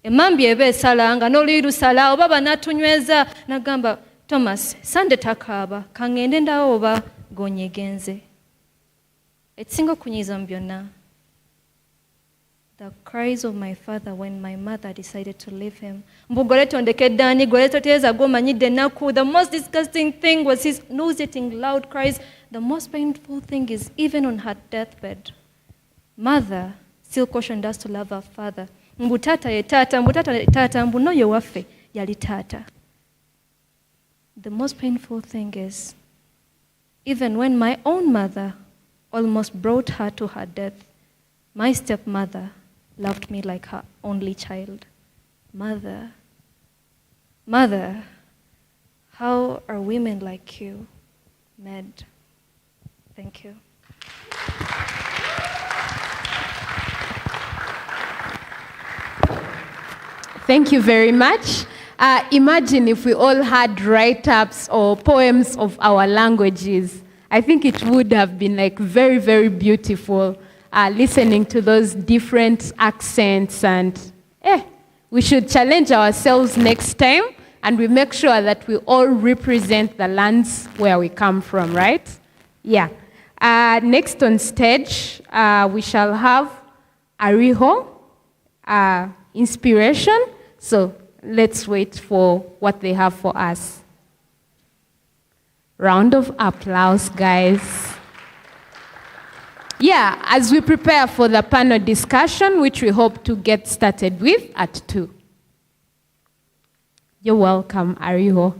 Emmambya eba esalanga n'oluyi lusala oba banatunyweza nagamba Thomas sande takaaba kangende ndawo oba gonyegenze. Ekisinga okunyiiza mu byonna, the cries of my father when my mother decided to leave him. The most disgusting thing was his nauseating loud cries. The most painful thing is even on her deathbed, mother still cautioned us to love our father. Mbutata ye tata, mbutata ye tata, mbuno ye waffe yali tata. The most painful thing is even when my own mother almost brought her to her death, my stepmother loved me like her only child. Mother, how are women like you made? Thank you. Thank you very much. Imagine if we all had write-ups or poems of our languages. I think it would have been like very, very beautiful listening to those different accents, and we should challenge ourselves next time and we make sure that we all represent the lands where we come from, right? Yeah. Next on stage, we shall have Ariho, inspiration. So let's wait for what they have for us. Round of applause, guys. Yeah, as we prepare for the panel discussion, which we hope to get started with at 2. You're welcome, Ariho.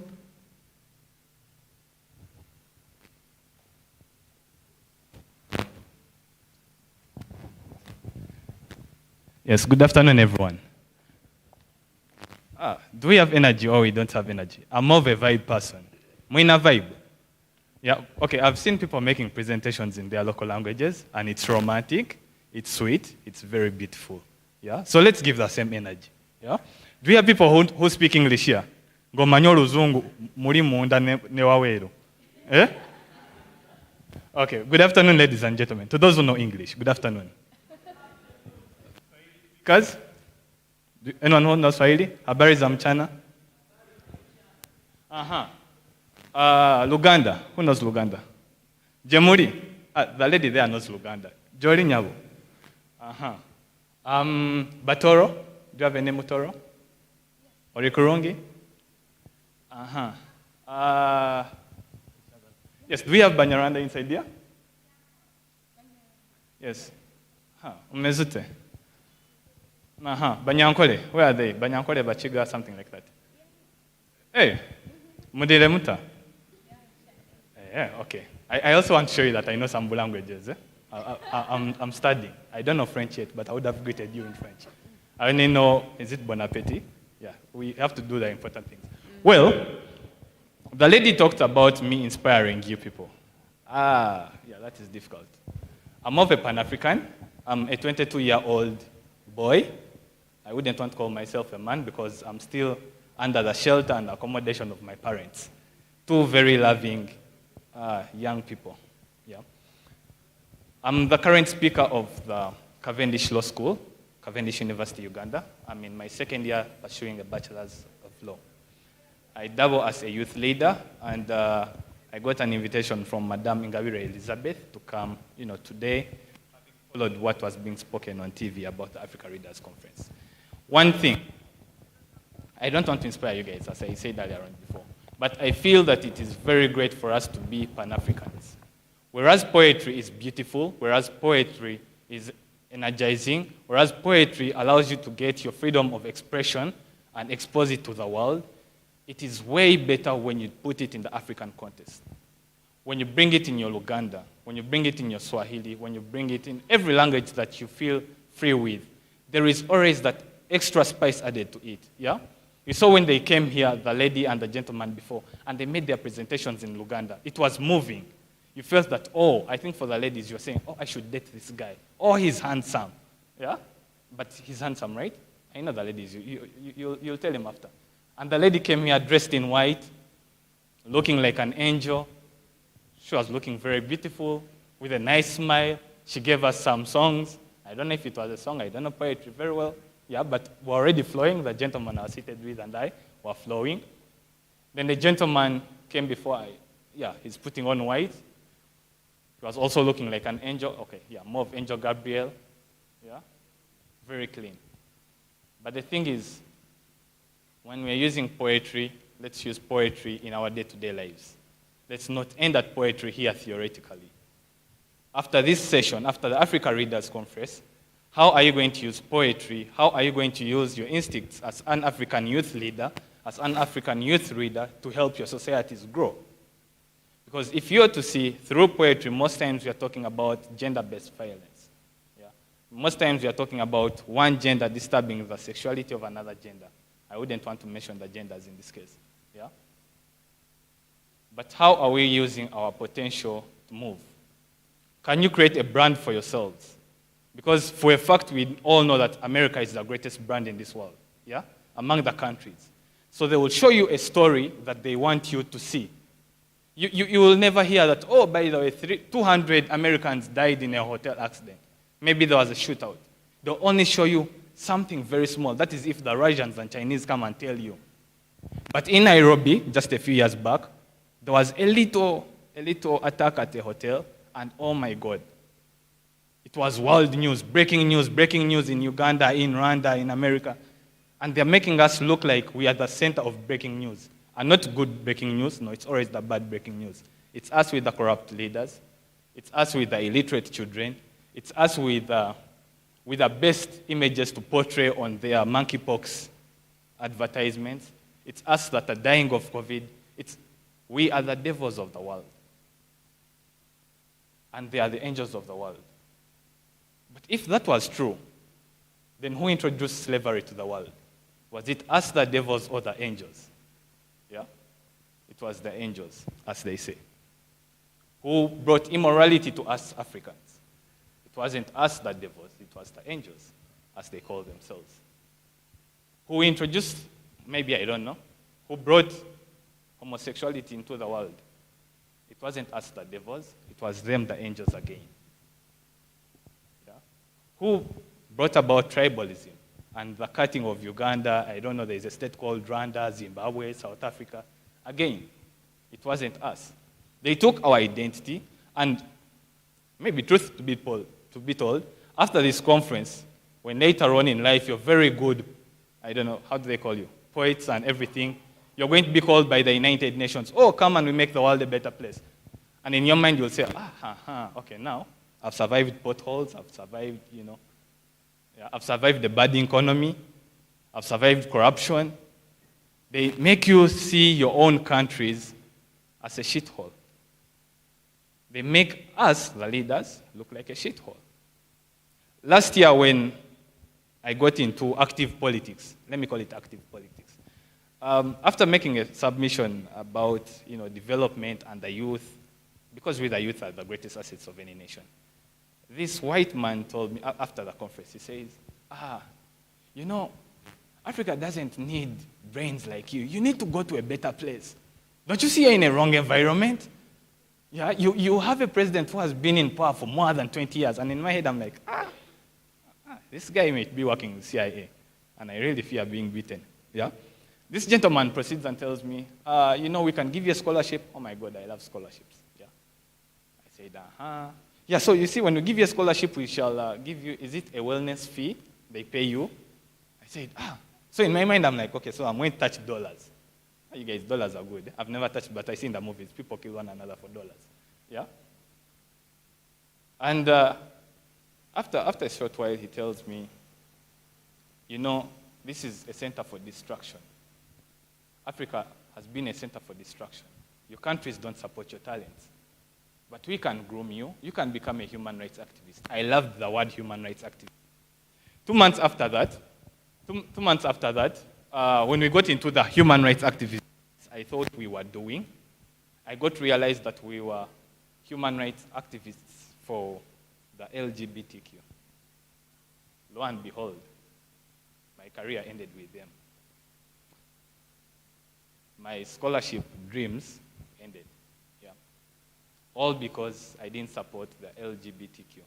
Yes, good afternoon, everyone. Do we have energy or we don't have energy? I'm more of a vibe person. Moina vibe. Yeah, okay, I've seen people making presentations in their local languages, and it's romantic, it's sweet, it's very beautiful. Yeah, so let's give the same energy. Yeah, do we have people who speak English here? Go manyo zungu muri munda ne waweru. Eh? Okay, good afternoon, ladies and gentlemen. To those who know English, good afternoon. Guys, anyone who knows Swahili? Habari za mchana? Luganda. Who knows Luganda? Jamhuri. The lady there knows Luganda. Jori Nyabo. Batoro. Do you have any Mutoro? Orikurungi? Yes, do we have Banyaranda inside here? Yes. Umezute. Banyankole. Where are they? Banyankole, Bachiga, something like that. Hey, Mudile Muta. Yeah, okay. I also want to show you that I know some languages. I'm studying. I don't know French yet, but I would have greeted you in French. I only know, is it Bon Appetit? Yeah, we have to do the important things. Well, the lady talked about me inspiring you people. Yeah, that is difficult. I'm of a Pan-African. I'm a 22-year-old boy. I wouldn't want to call myself a man because I'm still under the shelter and accommodation of my parents. Two very loving young people. Yeah. I'm the current speaker of the Cavendish Law School, Cavendish University, Uganda. I'm in my second year pursuing a bachelor's of law. I dabble as a youth leader, and I got an invitation from Madame Ingabire Elizabeth to come, today, having followed what was being spoken on TV about the Africa Readers Conference. One thing, I don't want to inspire you guys, as I said earlier on before, but I feel that it is very great for us to be Pan-Africans. Whereas poetry is beautiful, whereas poetry is energizing, whereas poetry allows you to get your freedom of expression and expose it to the world, it is way better when you put it in the African context. When you bring it in your Luganda, when you bring it in your Swahili, when you bring it in every language that you feel free with, there is always that extra spice added to it, yeah? You saw when they came here, the lady and the gentleman before, and they made their presentations in Luganda. It was moving. You felt that, I think for the ladies, you're saying, I should date this guy. He's handsome. Yeah? But he's handsome, right? I know the ladies. You'll tell him after. And the lady came here dressed in white, looking like an angel. She was looking very beautiful, with a nice smile. She gave us some songs. I don't know if it was a song. I don't know poetry very well. Yeah, but we're already flowing. The gentleman I was seated with and I were flowing. Then the gentleman came before he's putting on white. He was also looking like an angel. Okay, more of Angel Gabriel. Yeah, very clean. But the thing is, when we're using poetry, let's use poetry in our day-to-day lives. Let's not end at poetry here theoretically. After this session, after the Africa Readers Conference, how are you going to use poetry? How are you going to use your instincts as an African youth leader, as an African youth reader, to help your societies grow? Because if you are to see, through poetry, most times we are talking about gender-based violence. Yeah? Most times we are talking about one gender disturbing the sexuality of another gender. I wouldn't want to mention the genders in this case. Yeah? But how are we using our potential to move? Can you create a brand for yourselves? Because for a fact, we all know that America is the greatest brand in this world, yeah, among the countries. So they will show you a story that they want you to see. You will never hear that, by the way, 200 Americans died in a hotel accident. Maybe there was a shootout. They'll only show you something very small. That is if the Russians and Chinese come and tell you. But in Nairobi, just a few years back, there was a little attack at a hotel, and oh my God. It was world news, breaking news in Uganda, in Rwanda, in America. And they're making us look like we are the center of breaking news. And not good breaking news, no, it's always the bad breaking news. It's us with the corrupt leaders. It's us with the illiterate children. It's us with the best images to portray on their monkeypox advertisements. It's us that are dying of COVID. We are the devils of the world. And they are the angels of the world. But if that was true, then who introduced slavery to the world? Was it us, the devils, or the angels? Yeah? It was the angels, as they say, who brought immorality to us Africans. It wasn't us, the devils, it was the angels, as they call themselves. Who introduced, maybe I don't know, who brought homosexuality into the world. It wasn't us, the devils, it was them, the angels again. Yeah? Who brought about tribalism and the cutting of Uganda? I don't know, there's a state called Rwanda, Zimbabwe, South Africa. Again, it wasn't us. They took our identity, and maybe truth to be told, after this conference, when later on in life you're very good, I don't know, how do they call you? Poets and everything, you're going to be called by the United Nations, oh, come and we make the world a better place. And in your mind you'll say, okay, now I've survived potholes, I've survived, I've survived the bad economy, I've survived corruption. They make you see your own countries as a shithole. They make us, the leaders, look like a shithole. Last year when I got into active politics, let me call it active politics, after making a submission about development and the youth, because we the youth are the greatest assets of any nation, this white man told me after the conference, he says, Africa doesn't need brains like you. You need to go to a better place. Don't you see you're in a wrong environment? Yeah, you have a president who has been in power for more than 20 years. And in my head, I'm like, this guy might be working with CIA. And I really fear being beaten. Yeah? This gentleman proceeds and tells me, we can give you a scholarship. Oh my God, I love scholarships. Yeah. I said, Yeah, so you see, when we give you a scholarship, we shall give you, is it a wellness fee? They pay you. I said, So in my mind, I'm like, okay, so I'm going to touch dollars. You guys, dollars are good. I've never touched, but I see in the movies, people kill one another for dollars. Yeah? And after a short while, he tells me, this is a center for destruction. Africa has been a center for destruction. Your countries don't support your talents. But we can groom you. You can become a human rights activist. I love the word human rights activist. 2 months after that, when we got into the human rights activism I thought we were doing, I got to realize that we were human rights activists for the LGBTQ. Lo and behold, my career ended with them. My scholarship dreams ended. Yeah. All because I didn't support the LGBTQ.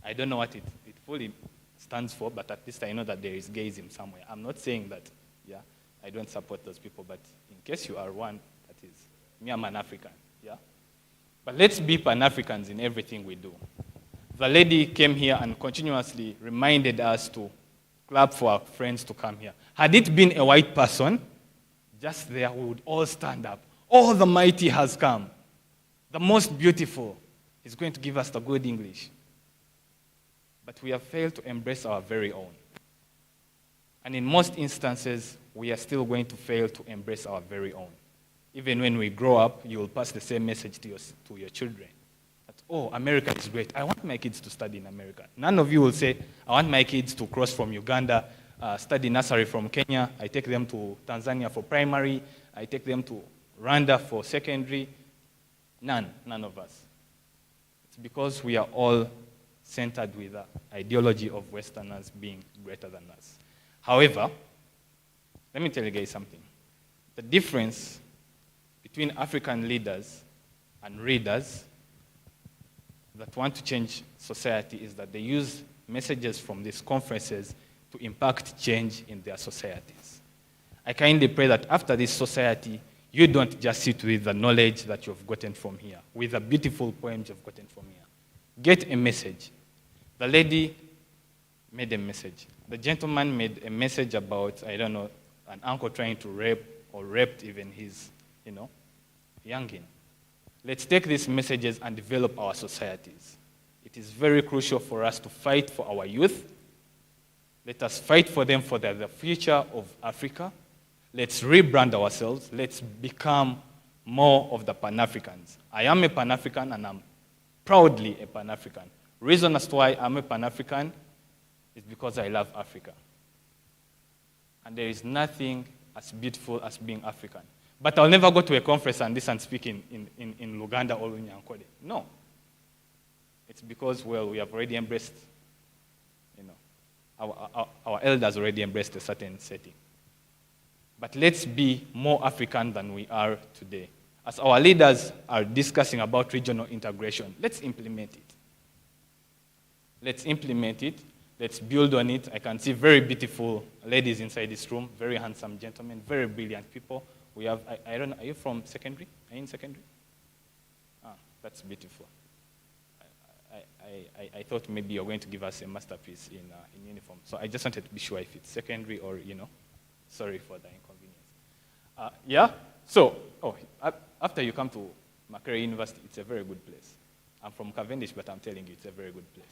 I don't know what it fully stands for, but at least I know that there is gayism somewhere. I'm not saying that, I don't support those people, but in case you are one, that is, me, I'm an African, yeah? But let's be Pan-Africans in everything we do. The lady came here and continuously reminded us to clap for our friends to come here. Had it been a white person, just there we would all stand up. Oh, the mighty has come. The most beautiful is going to give us the good English. But we have failed to embrace our very own. And in most instances, we are still going to fail to embrace our very own. Even when we grow up, you will pass the same message to your children. That, oh, America is great. I want my kids to study in America. None of you will say, I want my kids to cross from Uganda, study nursery from Kenya. I take them to Tanzania for primary. I take them to Rwanda for secondary. None of us. It's because we are all centered with the ideology of Westerners being greater than us. However, let me tell you guys something. The difference between African leaders and readers that want to change society is that they use messages from these conferences to impact change in their societies. I kindly pray that after this society, you don't just sit with the knowledge that you've gotten from here, with the beautiful poems you've gotten from here. Get a message. The lady made a message. The gentleman made a message about, I don't know, an uncle trying to rape or raped even his, youngin. Let's take these messages and develop our societies. It is very crucial for us to fight for our youth. Let us fight for them for the future of Africa. Let's rebrand ourselves. Let's become more of the Pan-Africans. I am a Pan-African and I'm proudly a Pan-African. Reason as to why I'm a Pan-African is because I love Africa. And there is nothing as beautiful as being African. But I'll never go to a conference and listen and speak in Luganda or Nyankole. No. It's because, well, we have already embraced, our elders already embraced a certain setting. But let's be more African than we are today. As our leaders are discussing about regional integration, let's implement it. Let's implement it. Let's build on it. I can see very beautiful ladies inside this room, very handsome gentlemen, very brilliant people. We have, I don't know, are you from secondary? Are you in secondary? That's beautiful. I thought maybe you're going to give us a masterpiece in uniform. So I just wanted to be sure if it's secondary or, sorry for the inconvenience. So, after you come to Makerere University, it's a very good place. I'm from Cavendish, but I'm telling you, it's a very good place.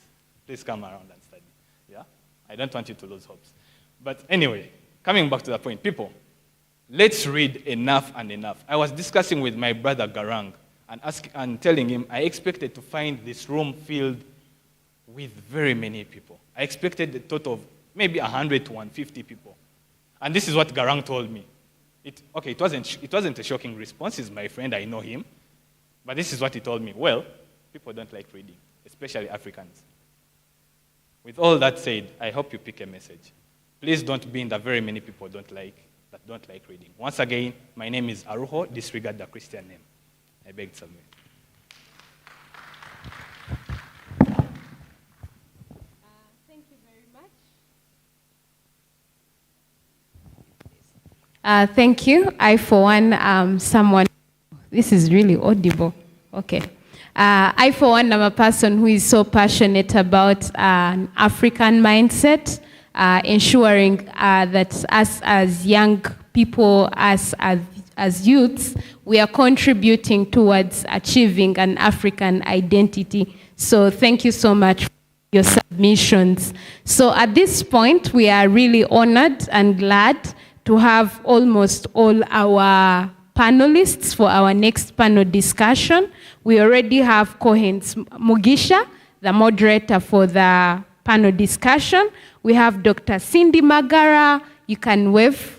Please come around and study. Yeah? I don't want you to lose hopes. But anyway, coming back to the point, people, let's read enough and enough. I was discussing with my brother Garang and telling him I expected to find this room filled with very many people. I expected a total of maybe 100 to 150 people. And this is what Garang told me. It wasn't a shocking response. He's my friend, I know him. But this is what he told me. Well, people don't like reading, especially Africans. With all that said, I hope you pick a message. Please don't be in the very many people that don't like reading. Once again, my name is Aruho. Disregard the Christian name. I beg to submit. Thank you very much. Thank you. I, for one, this is really audible. Okay. I, for one, am a person who is so passionate about an African mindset, ensuring that us as young people, as youths, we are contributing towards achieving an African identity. So thank you so much for your submissions. So at this point, we are really honored and glad to have almost all our panelists for our next panel discussion. We already have Kohens Mugisha, the moderator for the panel discussion. We have Dr. Cindy Magara. You can wave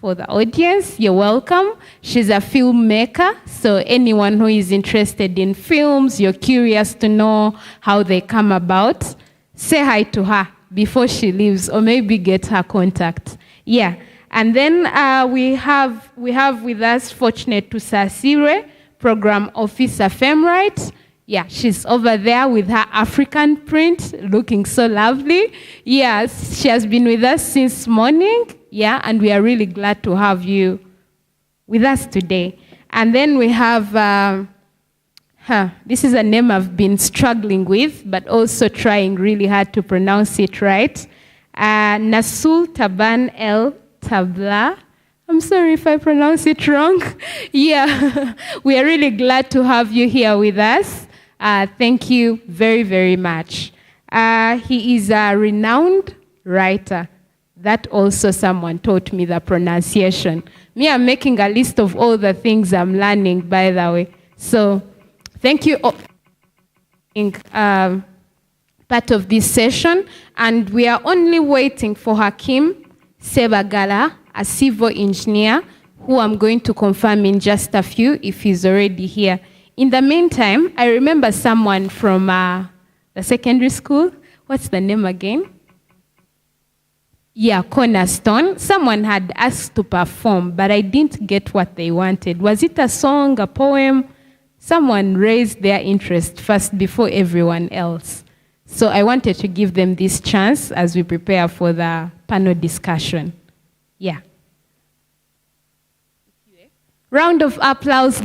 for the audience. You're welcome. She's a filmmaker, so anyone who is interested in films, you're curious to know how they come about, say hi to her before she leaves, or maybe get her contact. Yeah. And then we have with us Fortunate to Sasire, Program Officer FemRight. Yeah, she's over there with her African print, looking so lovely. Yes, she has been with us since morning. Yeah, and we are really glad to have you with us today. And then we have, this is a name I've been struggling with, but also trying really hard to pronounce it right. Nasul Taban El Tabla. I'm sorry if I pronounce it wrong. Yeah, we are really glad to have you here with us. Thank you very, very much. He is a renowned writer. That also someone taught me the pronunciation. Me, I'm making a list of all the things I'm learning, by the way. So thank you all for being part of this session. And we are only waiting for Hakim Sebagala, a civil engineer, who I'm going to confirm in just a few if he's already here. In the meantime, I remember someone from the secondary school. What's the name again? Yeah, Cornerstone. Someone had asked to perform, but I didn't get what they wanted. Was it a song, a poem? Someone raised their interest first before everyone else. So I wanted to give them this chance as we prepare for the panel discussion. Yeah. Round of applause.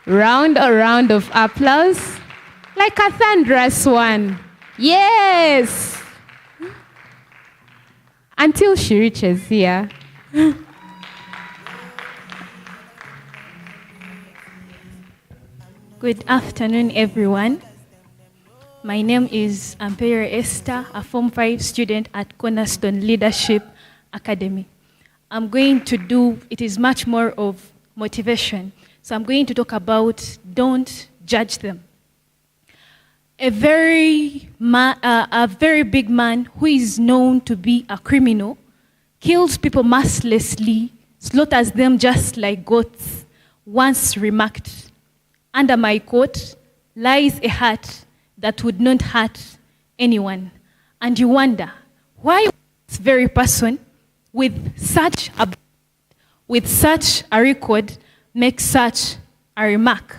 Round of applause. Like a thunderous one. Yes. until she reaches here. Good afternoon, everyone. My name is Ampere Esther, a Form 5 student at Cornerstone Leadership Academy. It is much more of motivation. So I'm going to talk about don't judge them. A very big man who is known to be a criminal kills people mercilessly, slaughters them just like goats, once remarked, "Under my coat lies a heart that would not hurt anyone." And you wonder, why this very person with such a record makes such a remark?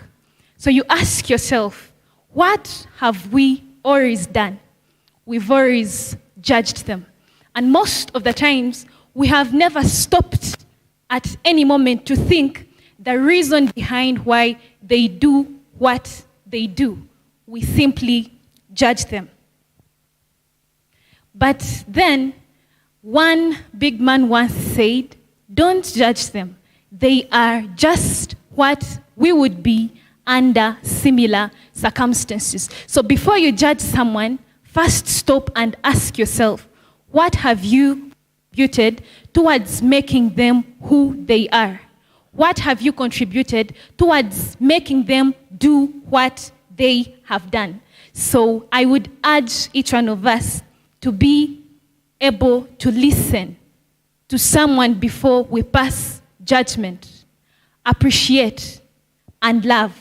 So you ask yourself, what have we always done? We've always judged them. And most of the times, we have never stopped at any moment to think the reason behind why they do what they do. We simply judge them. But then, one big man once said, don't judge them. They are just what we would be under similar circumstances. So before you judge someone, first stop and ask yourself, what have you contributed towards making them who they are? What have you contributed towards making them do what they have done? So I would urge each one of us to be able to listen to someone before we pass judgment, appreciate, and love.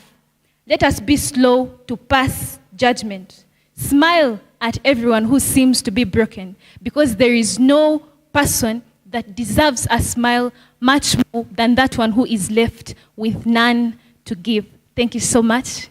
Let us be slow to pass judgment. Smile at everyone who seems to be broken, because there is no person that deserves a smile much more than that one who is left with none to give. Thank you so much.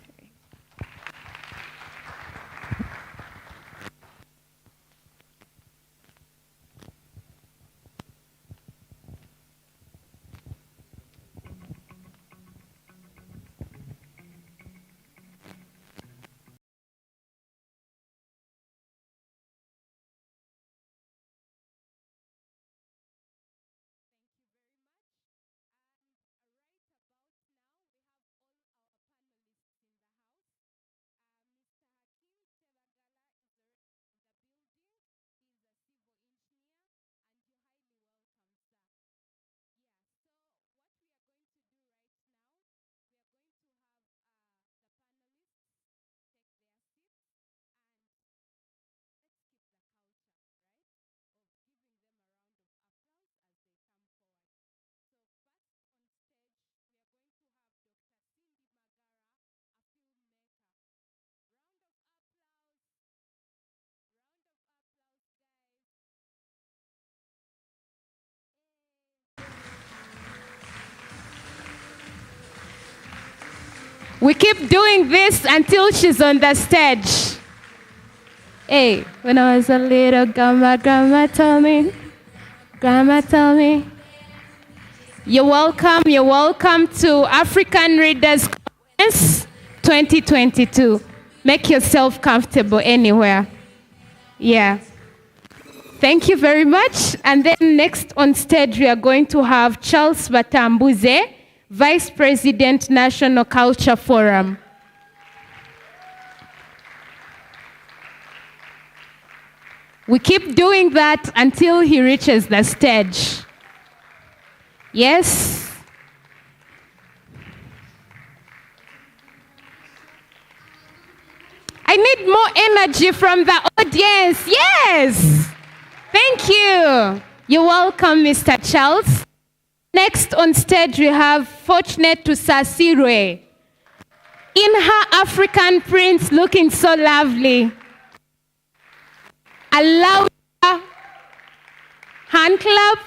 We keep doing this until she's on the stage. Hey, when I was a little grandma told me, you're welcome to African Readers Conference 2022. Make yourself comfortable anywhere. Yeah. Thank you very much. And then next on stage, we are going to have Charles Batambuze, Vice President, National Culture Forum. We keep doing that until he reaches the stage. Yes. I need more energy from the audience. Yes. Thank you. You're welcome, Mr. Charles. Next on stage, we have Fortunate to Sasirwe. In her African prints, looking so lovely. A loud hand clap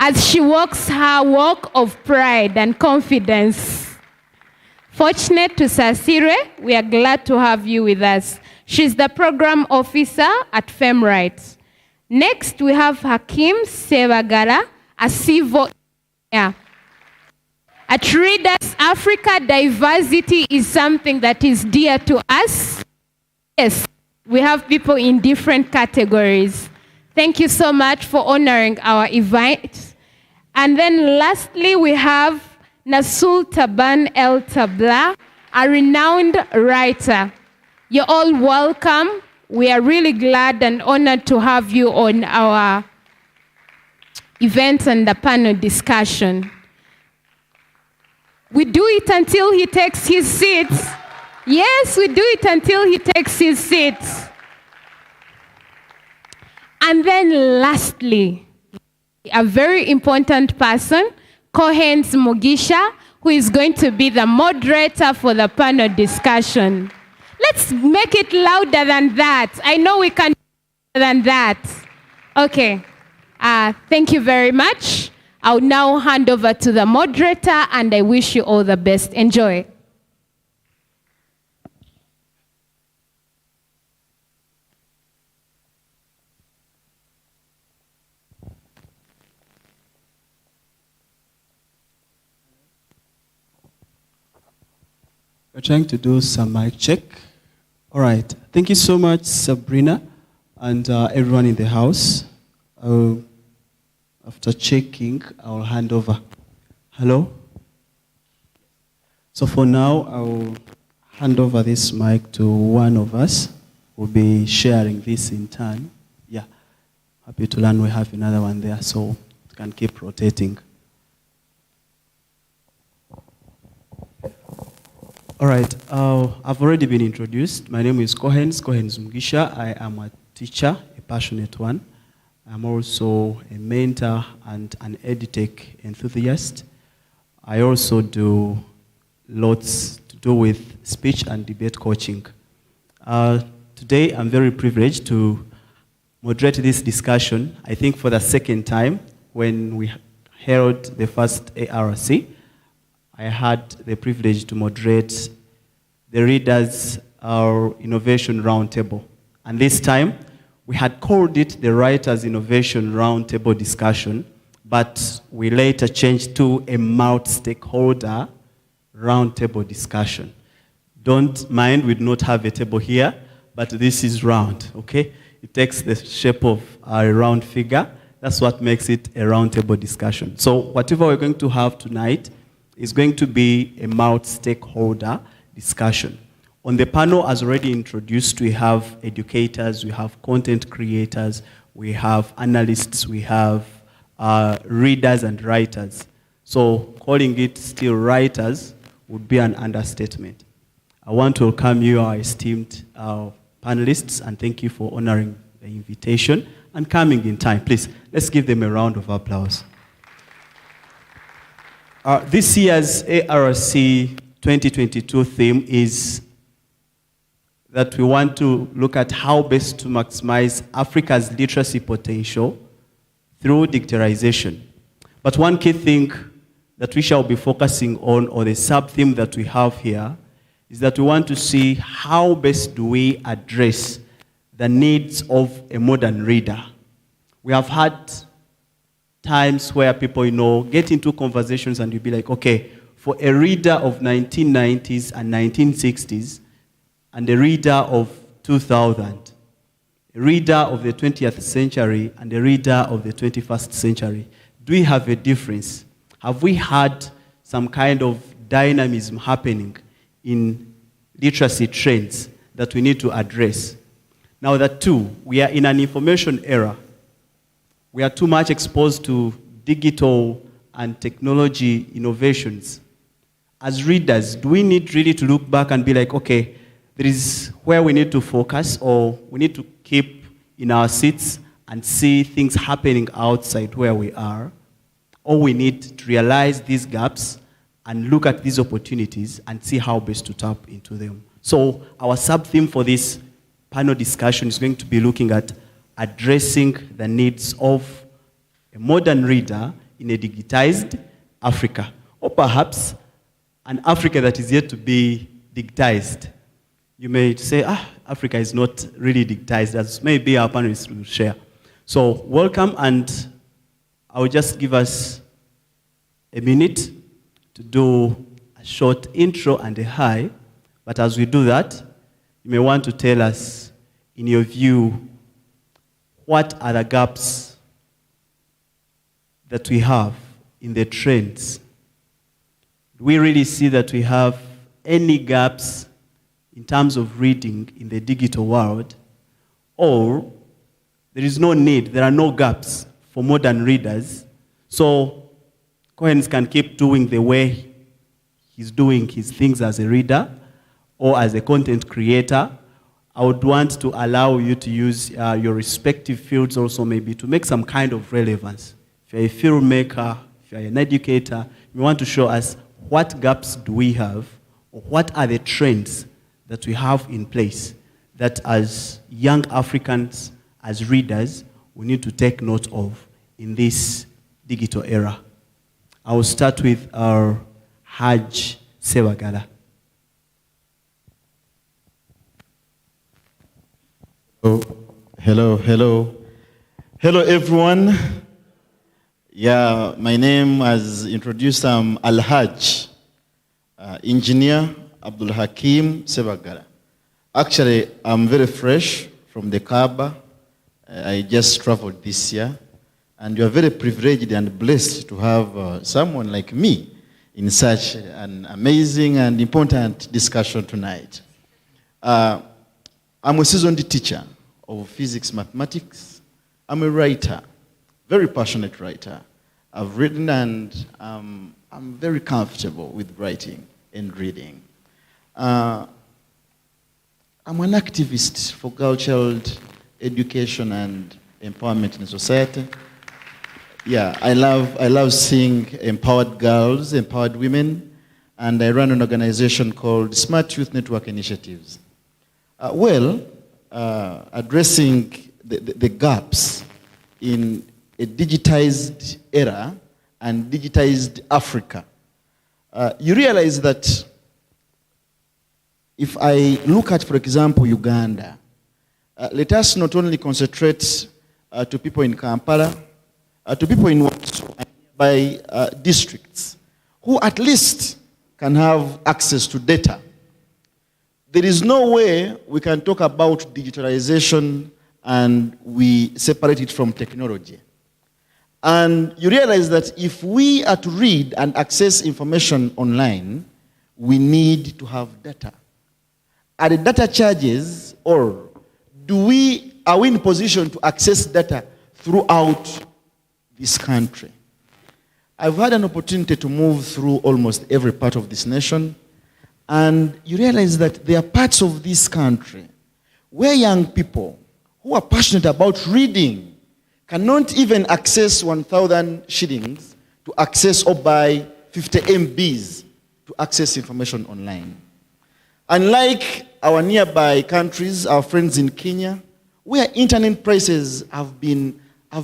as she walks her walk of pride and confidence. Fortunate to Sasirwe, we are glad to have you with us. She's the program officer at FemRights. Next, we have Hakim Sebagala, a civil engineer. At Readers Africa, diversity is something that is dear to us. Yes, we have people in different categories. Thank you so much for honoring our invite. And then lastly, we have Nasul Taban El Tabla, a renowned writer. You're all welcome. We are really glad and honored to have you on our event and the panel discussion. We do it until he takes his seat. Yes, we do it until he takes his seat. And then lastly, a very important person, Kohens Mugisha, who is going to be the moderator for the panel discussion. Let's make it louder than that. I know we can do louder than that. Okay. Thank you very much. I'll now hand over to the moderator, and I wish you all the best. Enjoy. We're trying to do some mic check. All right. Thank you so much, Sabrina, and everyone in the house. After checking, I'll hand over. Hello? So for now, I'll hand over this mic to one of us. We'll be sharing this in turn. Yeah. Happy to learn we have another one there, so it can keep rotating. All right, I've already been introduced. My name is Kohens Mugisha. I am a teacher, a passionate one. I'm also a mentor and an edtech enthusiast. I also do lots to do with speech and debate coaching. Today, I'm very privileged to moderate this discussion, I think for the second time. When we held the first ARC, I had the privilege to moderate the Readers' Innovation Roundtable. And this time, we had called it the Writers' Innovation Roundtable Discussion, but we later changed to a multi-stakeholder roundtable discussion. Don't mind, we do not have a table here, but this is round, okay? It takes the shape of a round figure. That's what makes it a roundtable discussion. So whatever we're going to have tonight is going to be a multi-stakeholder discussion. On the panel, as already introduced, we have educators, we have content creators, we have analysts, we have readers and writers. So calling it still writers would be an understatement. I want to welcome you, our esteemed panelists, and thank you for honoring the invitation and coming in time. Please, let's give them a round of applause. This year's ARC 2022 theme is that we want to look at how best to maximize Africa's literacy potential through digitalization. But one key thing that we shall be focusing on, or the sub-theme that we have here, is that we want to see how best do we address the needs of a modern reader. We have had times where people, get into conversations and you'll be like, okay, for a reader of 1990s and 1960s, and a reader of 2000, a reader of the 20th century and a reader of the 21st century, do we have a difference? Have we had some kind of dynamism happening in literacy trends that we need to address? Now that too, we are in an information era. We are too much exposed to digital and technology innovations. As readers, do we need really to look back and be like, okay, there is where we need to focus, or we need to keep in our seats and see things happening outside where we are? Or we need to realize these gaps and look at these opportunities and see how best to tap into them. So our sub-theme for this panel discussion is going to be looking at addressing the needs of a modern reader in a digitized Africa, or perhaps an Africa that is yet to be digitized. You may say, Africa is not really digitized, as maybe our panelists will share. So welcome, and I will just give us a minute to do a short intro and a hi. But as we do that, you may want to tell us, in your view, what are the gaps that we have in the trends. We really see that we have any gaps in terms of reading in the digital world, or there is no need, there are no gaps for modern readers. So Cohens can keep doing the way he's doing his things as a reader or as a content creator. I would want to allow you to use your respective fields also maybe to make some kind of relevance. If you're a filmmaker, if you're an educator, you want to show us what gaps do we have, or what are the trends that we have in place that as young Africans, as readers, we need to take note of in this digital era. I will start with our Haj Sebagala. Oh, hello everyone. Yeah, my name, as introduced, I'm Al-Haj, engineer Abdul Hakim Sebagala. Actually, I'm very fresh from the Kaaba. I just traveled this year, and you are very privileged and blessed to have someone like me in such an amazing and important discussion tonight. I'm a seasoned teacher of physics, mathematics. I'm a writer, very passionate writer. I've written and I'm very comfortable with writing and reading. I'm an activist for girl child education and empowerment in society. Yeah, I love seeing empowered girls, empowered women, and I run an organization called Smart Youth Network Initiatives. Addressing the gaps in a digitized era and digitized Africa. You realize that if I look at, for example, Uganda, let us not only concentrate to people in Kampala, to people in by districts, who at least can have access to data. There is no way we can talk about digitalization and we separate it from technology. And you realize that if we are to read and access information online, we need to have data. Are the data charges, or are we in position to access data throughout this country? I've had an opportunity to move through almost every part of this nation, and you realize that there are parts of this country where young people who are passionate about reading cannot even access 1,000 shillings to access or buy 50 MBs to access information online. Unlike our nearby countries, our friends in Kenya, where internet prices have been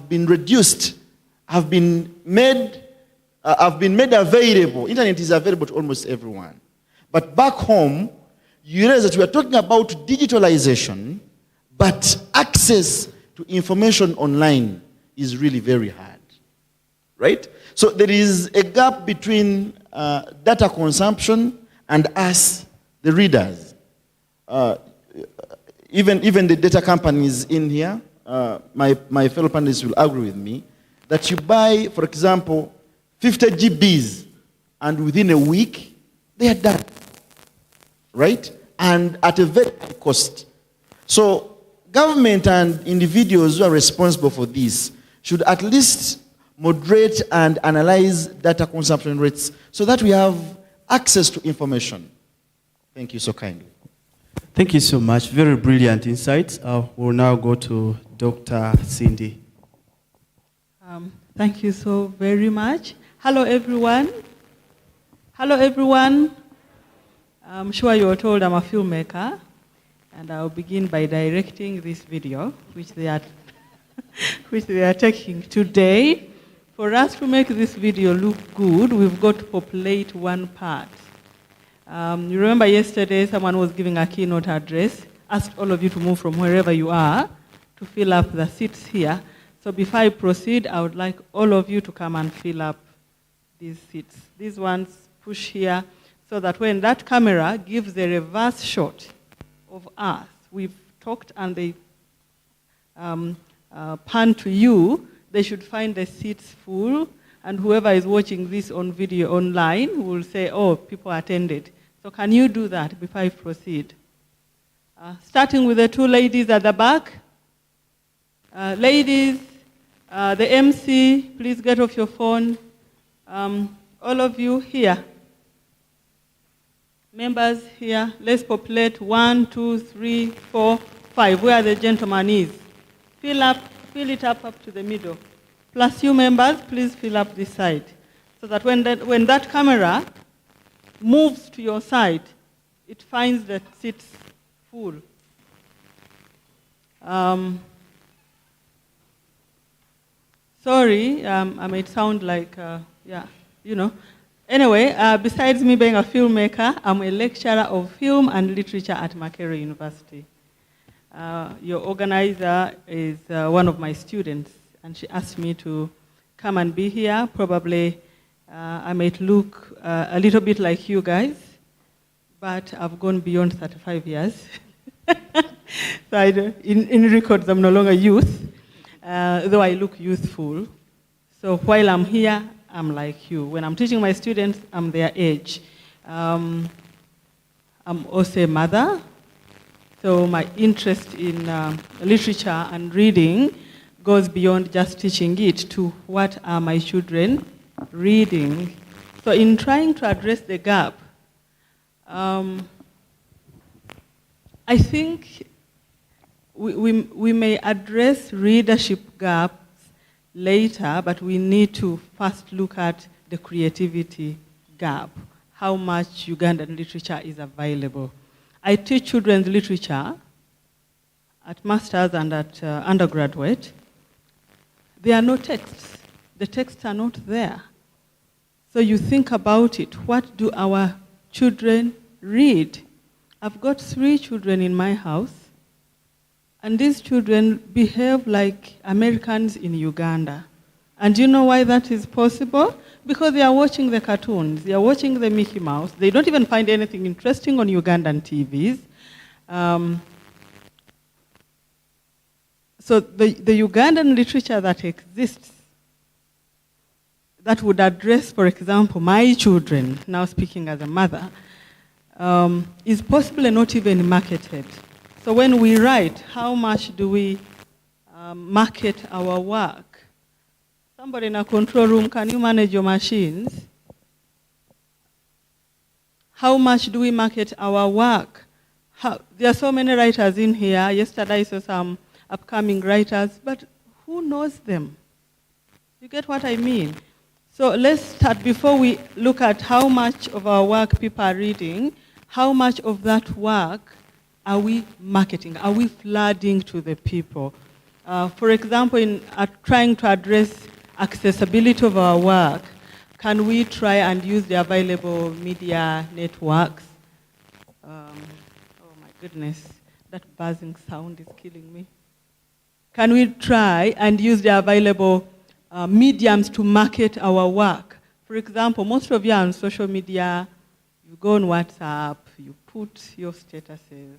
reduced, have been made available. Internet is available to almost everyone. But back home, you realize that we are talking about digitalization, but access to information online is really very hard, right? So there is a gap between data consumption and us, the readers. Even the data companies in here, my fellow panelists will agree with me, that you buy, for example, 50 GBs, and within a week, they are done, right? And at a very high cost. So government and individuals who are responsible for this should at least moderate and analyze data consumption rates so that we have access to information. Thank you so kindly. Thank you so much. Very brilliant insights. We'll now go to Dr. Cindy. Thank you so very much. Hello, everyone. Hello, everyone. I'm sure you are told I'm a filmmaker, and I'll begin by directing this video, which they are taking today. For us to make this video look good, we've got to populate one part. You remember yesterday someone was giving a keynote address, asked all of you to move from wherever you are to fill up the seats here. So before I proceed, I would like all of you to come and fill up these seats. These ones push here so that when that camera gives the reverse shot of us, we've talked and pan to you, they should find the seats full, and whoever is watching this on video online will say, oh, people attended. So can you do that before I proceed? Starting with the two ladies at the back. Ladies, the MC, please get off your phone. All of you here. Members here, let's populate 1, 2, 3, 4, 5. Where the gentleman is. Fill it up to the middle. Plus you members, please fill up this side. So that when that camera moves to your side, it finds the seats full. Sorry, I might sound like, yeah, you know. Anyway, besides me being a filmmaker, I'm a lecturer of film and literature at Makerere University. Your organizer is one of my students, and she asked me to come and be here. Probably I might look a little bit like you guys, but I've gone beyond 35 years. So in records, I'm no longer youth, though I look youthful. So while I'm here, I'm like you. When I'm teaching my students, I'm their age. I'm also a mother, so my interest in literature and reading goes beyond just teaching it to what are my children reading. So in trying to address the gap, I think we may address readership gaps later, but we need to first look at the creativity gap, how much Ugandan literature is available. I teach children's literature at master's and at undergraduate. There are no texts. The texts are not there. So you think about it, what do our children read? I've got 3 children in my house, and these children behave like Americans in Uganda. And do you know why that is possible? Because they are watching the cartoons, they are watching the Mickey Mouse. They don't even find anything interesting on Ugandan TVs. So the Ugandan literature that exists, that would address, for example, my children, now speaking as a mother, is possibly not even marketed. So when we write, how much do we market our work? Somebody in a control room, can you manage your machines? How much do we market our work? There are so many writers in here. Yesterday I saw some upcoming writers, but who knows them? You get what I mean? So let's start, before we look at how much of our work people are reading, how much of that work are we marketing? Are we flooding to the people? For example, in trying to address accessibility of our work, can we try and use the available media networks? Oh my goodness, that buzzing sound is killing me. Can we try and use the available mediums to market our work? For example, most of you are on social media. You go on WhatsApp, you put your statuses.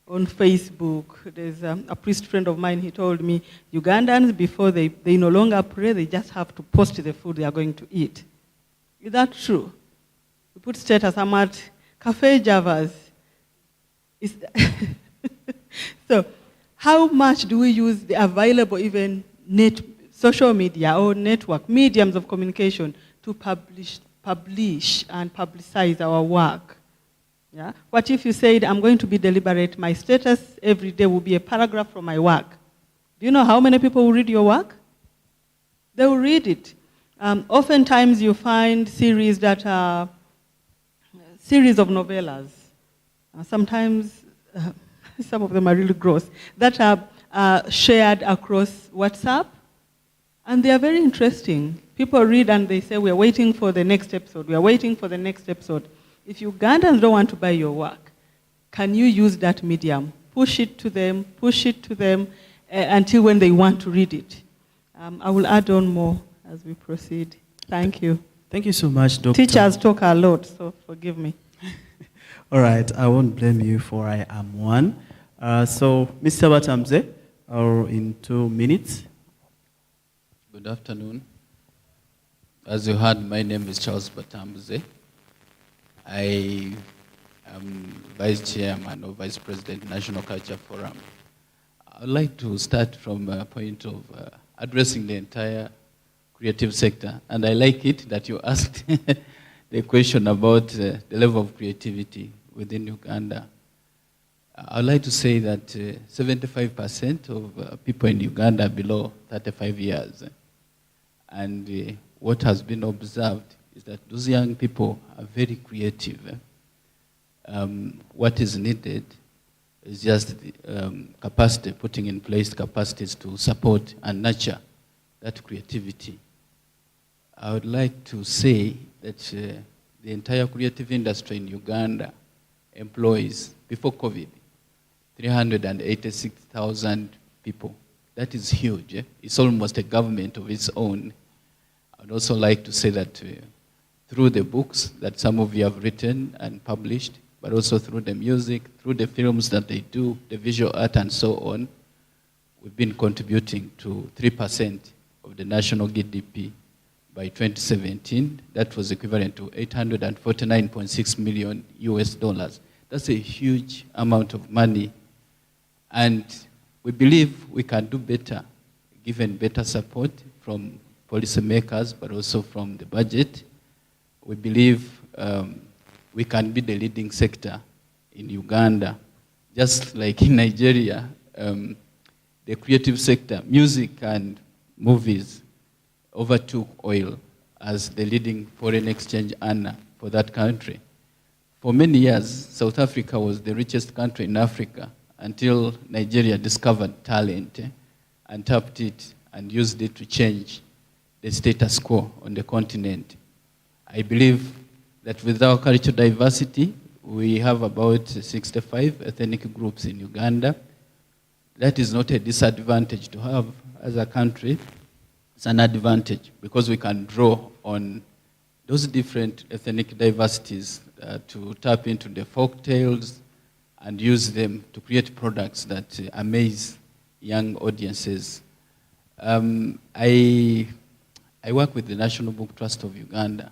On Facebook, there's a priest friend of mine, he told me, Ugandans, before they no longer pray, they just have to post the food they are going to eat. Is that true? You put status, I'm at Cafe Java's. So, how much do we use the available even social media or network, mediums of communication to publish and publicize our work? Yeah? What if you said, I'm going to be deliberate, my status every day will be a paragraph from my work? Do you know how many people will read your work? They will read it. Oftentimes you find series that are series of novellas. Sometimes some of them are really gross, that are shared across WhatsApp, and they are very interesting. People read and they say, we're waiting for the next episode, we are waiting for the next episode. If Ugandans don't want to buy your work, can you use that medium? Push it to them until when they want to read it. I will add on more as we proceed. Thank you. Thank you so much, Dr. Teachers talk a lot, so forgive me. All right, I won't blame you, for I am one. So, Mr. Batamze, or in 2 minutes. Good afternoon. As you heard, my name is Charles Batambuze. I am Vice Chairman or Vice President, National Culture Forum. I'd like to start from a point of addressing the entire creative sector. And I like it that you asked the question about the level of creativity within Uganda. I'd like to say that 75% of people in Uganda are below 35 years. And what has been observed is that those young people are very creative. What is needed is just the capacity, putting in place capacities to support and nurture that creativity. I would like to say that the entire creative industry in Uganda employs, before COVID, 386,000 people. That is huge. It's almost a government of its own. I'd also like to say that through the books that some of you have written and published, but also through the music, through the films that they do, the visual art and so on, we've been contributing to 3% of the national GDP by 2017. That was equivalent to $849.6 million US dollars. That's a huge amount of money. And we believe we can do better, given better support from policymakers, but also from the budget. We believe we can be the leading sector in Uganda. Just like in Nigeria, the creative sector, music and movies, overtook oil as the leading foreign exchange earner for that country. For many years, South Africa was the richest country in Africa until Nigeria discovered talent and tapped it and used it to change the status quo on the continent. I believe that with our cultural diversity, we have about 65 ethnic groups in Uganda. That is not a disadvantage to have as a country. It's an advantage because we can draw on those different ethnic diversities to tap into the folk tales and use them to create products that amaze young audiences. I work with the National Book Trust of Uganda,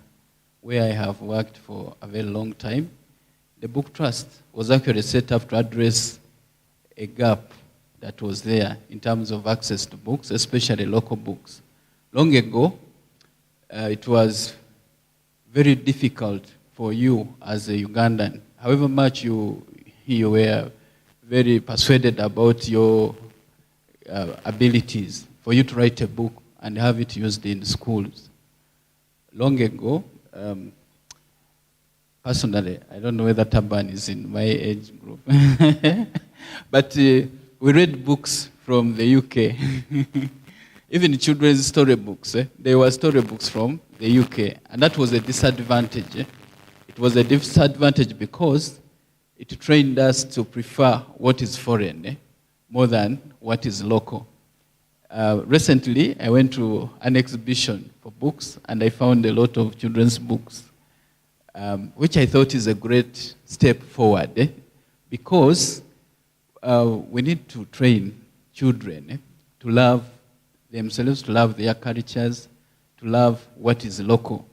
where I have worked for a very long time. The Book Trust was actually set up to address a gap that was there in terms of access to books, especially local books. Long ago, it was very difficult for you as a Ugandan, however much you were very persuaded about your abilities, for you to write a book and have it used in schools. Long ago, personally, I don't know whether Taban is in my age group, but we read books from the UK. Even children's storybooks, they were storybooks from the UK, and that was a disadvantage. It was a disadvantage because it trained us to prefer what is foreign more than what is local. Recently, I went to an exhibition for books, and I found a lot of children's books, which I thought is a great step forward, because we need to train children to love themselves, to love their cultures, to love what is local,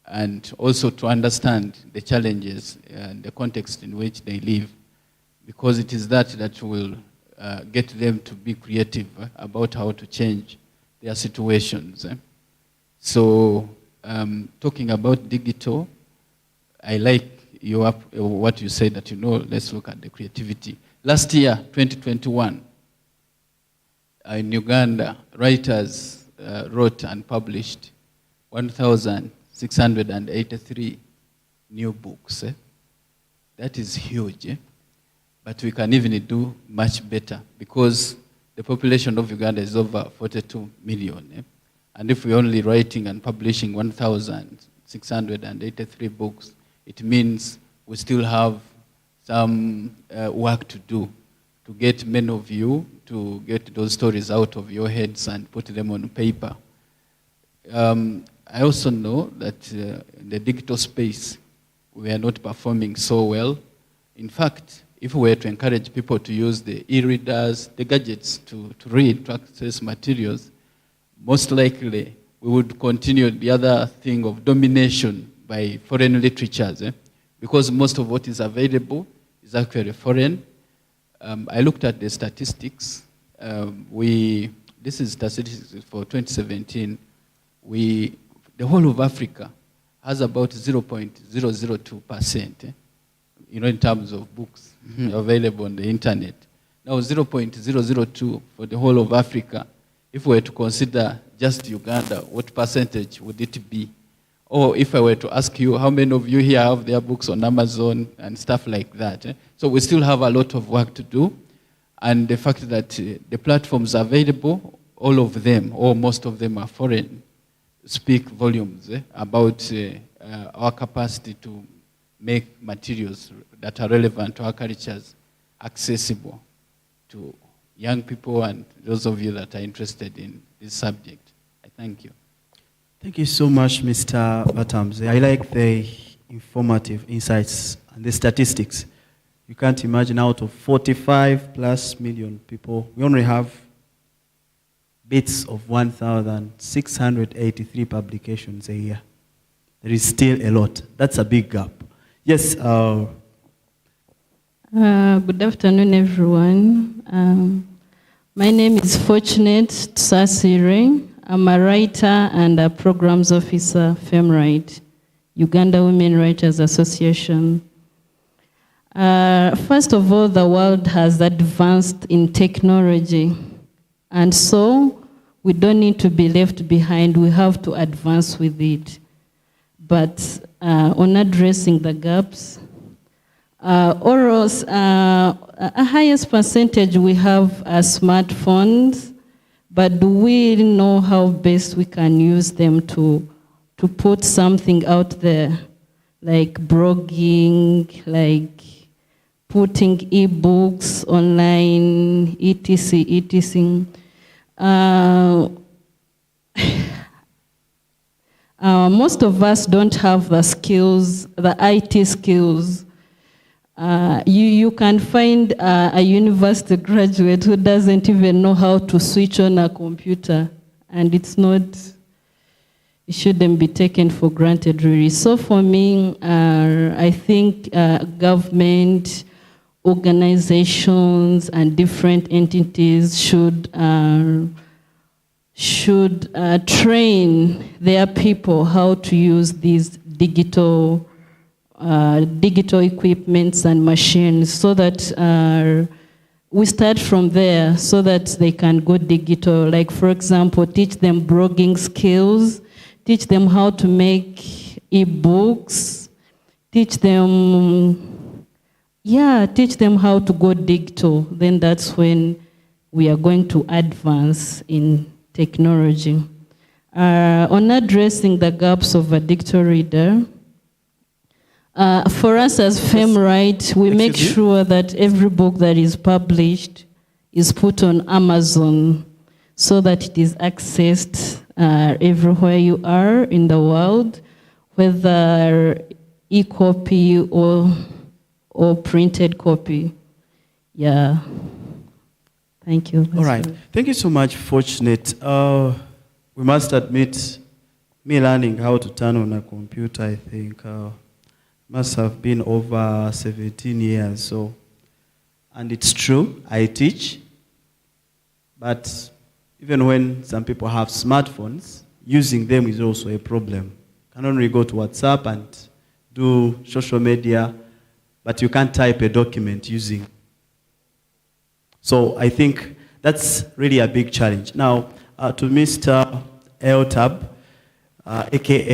and also to understand the challenges and the context in which they live, because it is that will get them to be creative about how to change their situations. So, talking about digital, I like what you said, that let's look at the creativity. Last year, 2021, in Uganda, writers wrote and published 1,683 new books. That is huge. But we can even do much better, because the population of Uganda is over 42 million. And if we're only writing and publishing 1,683 books, it means we still have some work to do to get many of you to get those stories out of your heads and put them on paper. I also know that in the digital space, we are not performing so well. In fact, if we were to encourage people to use the e-readers, the gadgets to read, to access materials, most likely we would continue the other thing of domination by foreign literatures, because most of what is available is actually foreign. I looked at the statistics. This is statistics for 2017. The whole of Africa has about 0.002%, in terms of books available on the internet. Now 0.002 for the whole of Africa. If we were to consider just Uganda, what percentage would it be? Or if I were to ask you, how many of you here have their books on Amazon and stuff like that? So we still have a lot of work to do. And the fact that the platforms available, all of them, or most of them are foreign, speak volumes about our capacity to make materials that are relevant to our cultures accessible to young people and those of you that are interested in this subject. I thank you. Thank you so much, Mr. Batamze. I like the informative insights and the statistics. You can't imagine out of 45 plus million people, we only have bits of 1,683 publications a year. There is still a lot. That's a big gap. Yes. Good afternoon, everyone. My name is Fortunate Tsasire. I'm a writer and a programs officer, FemRight, Uganda Women Writers Association. First of all, the world has advanced in technology, and so we don't need to be left behind. We have to advance with it. But on addressing the gaps, a highest percentage we have smartphones, but do we know how best we can use them to put something out there, like blogging, like putting e-books online, etc., etc. Most of us don't have the skills, the IT skills. You can find a university graduate who doesn't even know how to switch on a computer, and it shouldn't be taken for granted, really. So for me, I think government, organizations, and different entities should train their people how to use these digital equipments and machines, so that we start from there, so that they can go digital. Like, for example, teach them blogging skills, teach them how to make e-books, teach them how to go digital. Then that's when we are going to advance in technology. On addressing the gaps of a digital reader, for us as FemRight, we make sure that every book that is published is put on Amazon, so that it is accessed everywhere you are in the world, whether e-copy or printed copy. Yeah. Thank you. All right. Thank you so much, Fortunate. We must admit, me learning how to turn on a computer, I think, must have been over 17 years. So, and it's true, I teach. But even when some people have smartphones, using them is also a problem. You can only go to WhatsApp and do social media, but you can't type a document using. So I think that's really a big challenge. Now, to Mr. Eltab, aka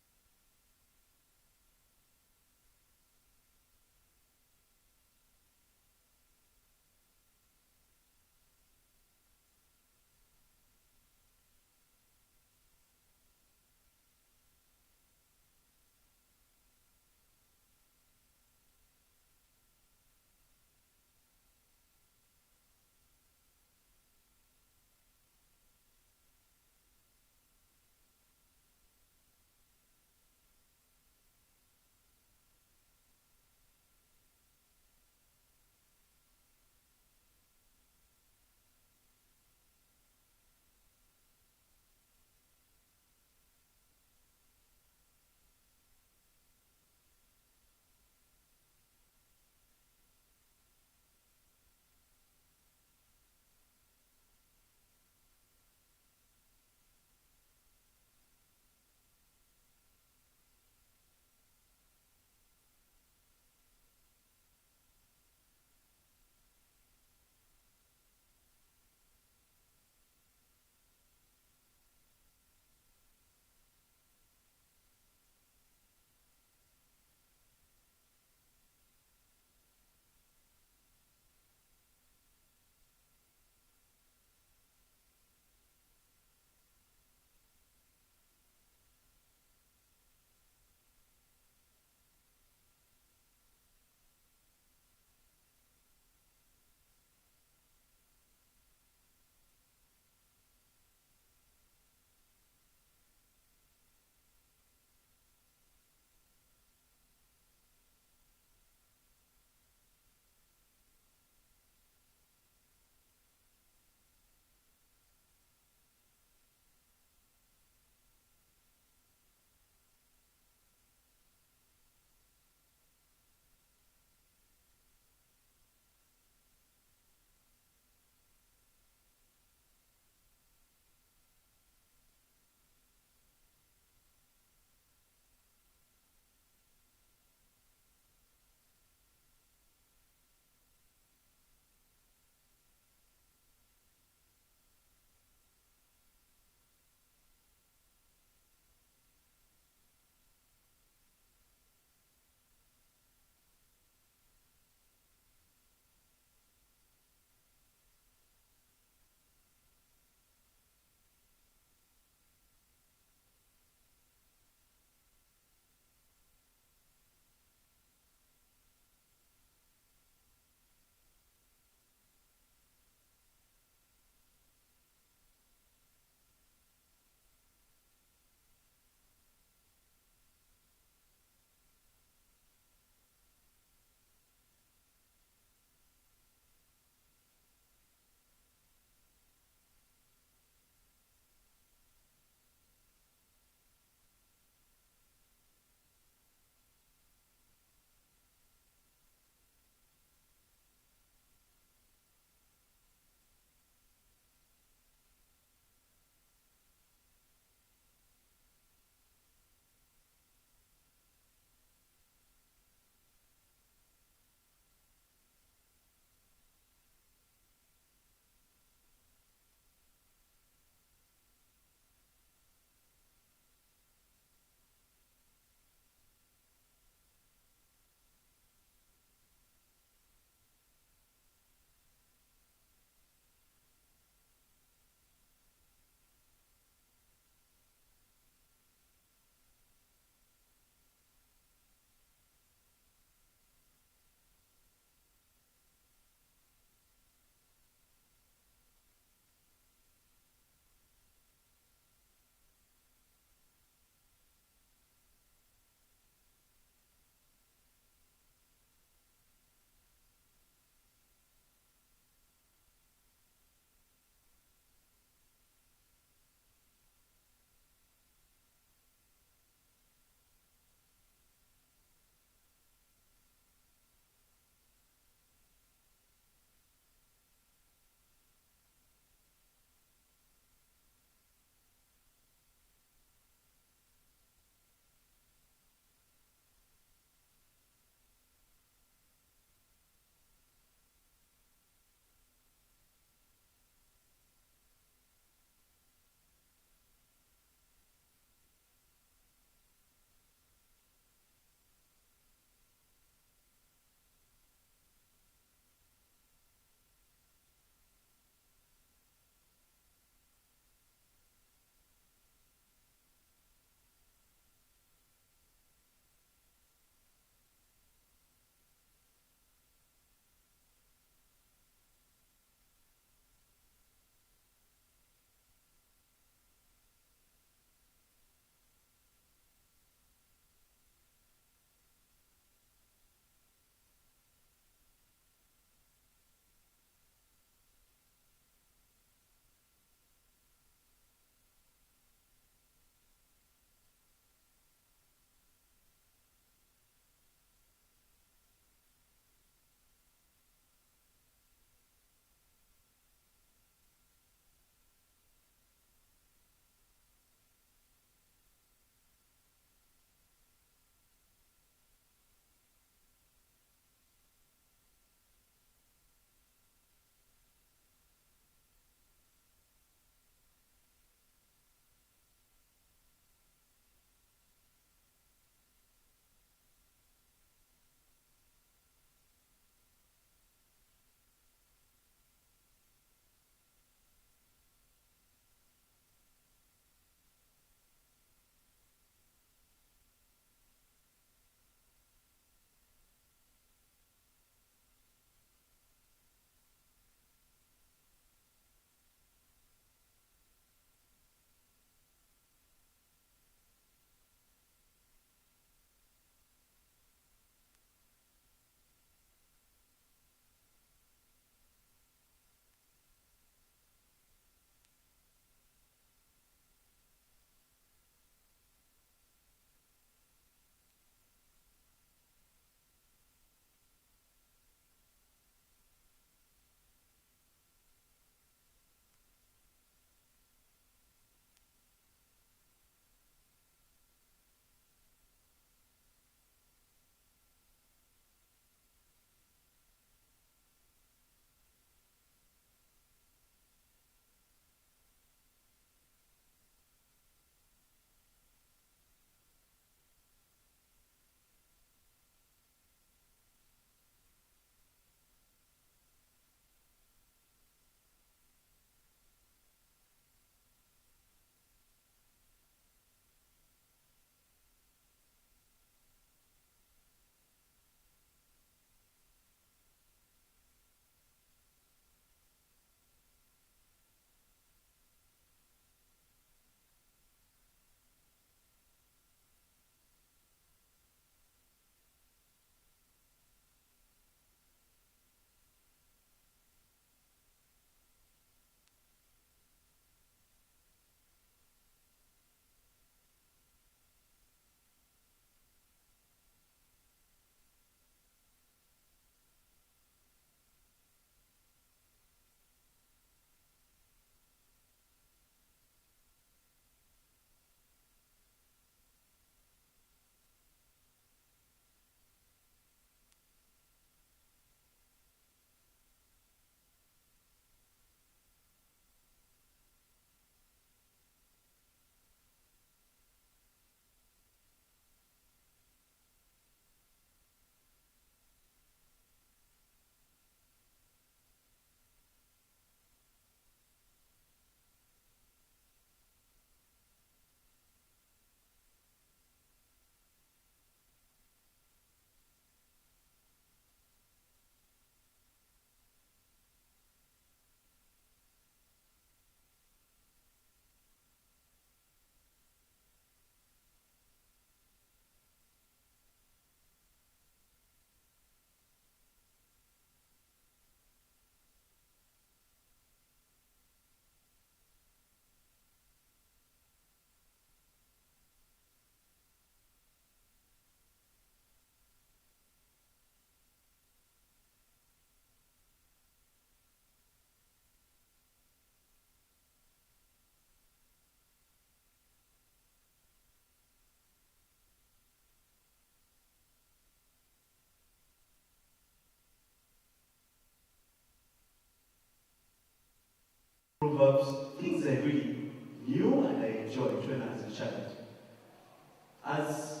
as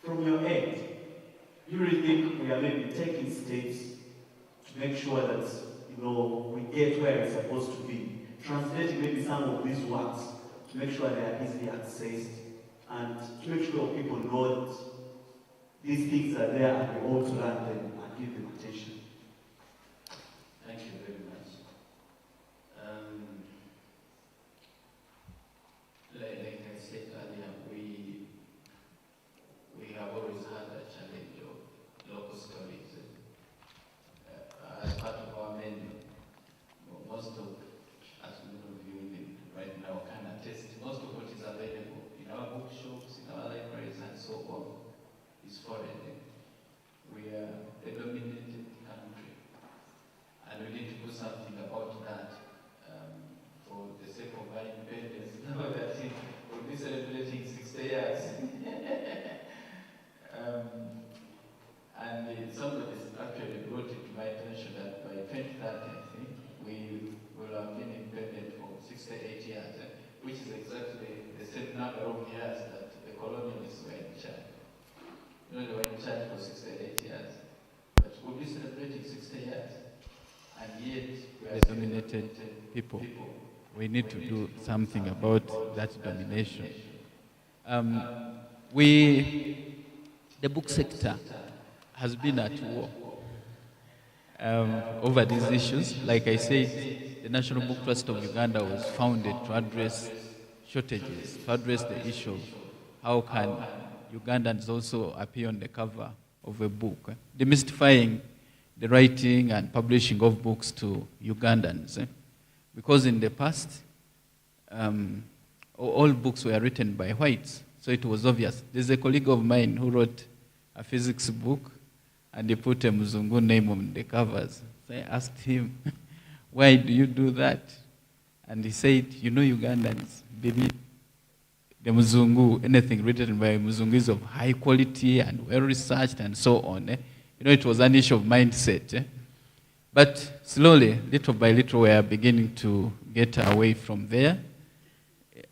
from your end, you really think we are maybe taking steps to make sure that, you know, we get where it's supposed to be, translating maybe some of these works to make sure they are easily accessed, and to make sure people know that these things are there and we ought to learn them and give them attention. Thank you very much. Like I said earlier, we have always had a challenge of local stories. As part of our menu, most of, as many of you right now can attest, most of what is available in our bookshops, in our libraries, and so on, is foreign. We are a dominated country, and we need to do something about that for the sake of our independence. Now that we'll be celebrating 60 years. And somebody actually brought it to my attention that by 2030, I think, we will have been independent for 68 years, which is exactly the same number of years that the colonialists were in charge. You know, they were in charge for 68 years. But we'll be celebrating 60 years. And yet, we are Dominated people. We need to do something about that domination. The book sector has been at war over these issues. Like I said, the National Book Trust of Uganda was founded to address shortages, to address the issue of how can Ugandans also appear on the cover of a book, demystifying the writing and publishing of books to Ugandans. Because in the past, all books were written by whites, so it was obvious. There's a colleague of mine who wrote a physics book, and he put a Muzungu name on the covers. So I asked him, why do you do that? And he said, you know, Ugandans believe the Muzungu, anything written by Muzungu is of high quality and well-researched and so on. You know, it was an issue of mindset. But slowly, little by little, we are beginning to get away from there.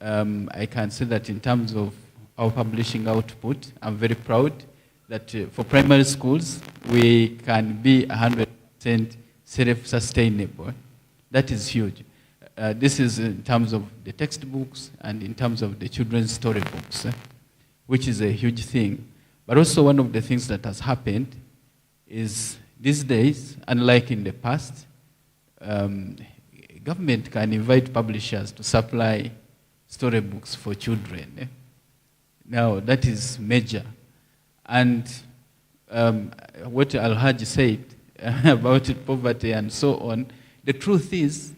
I can say that in terms of our publishing output, I'm very proud that for primary schools, we can be 100% self-sustainable. That is huge. This is in terms of the textbooks and in terms of the children's storybooks, which is a huge thing. But also one of the things that has happened is these days, unlike in the past, government can invite publishers to supply storybooks for children. Now, that is major. And what Al-Hajj said about poverty and so on, the truth is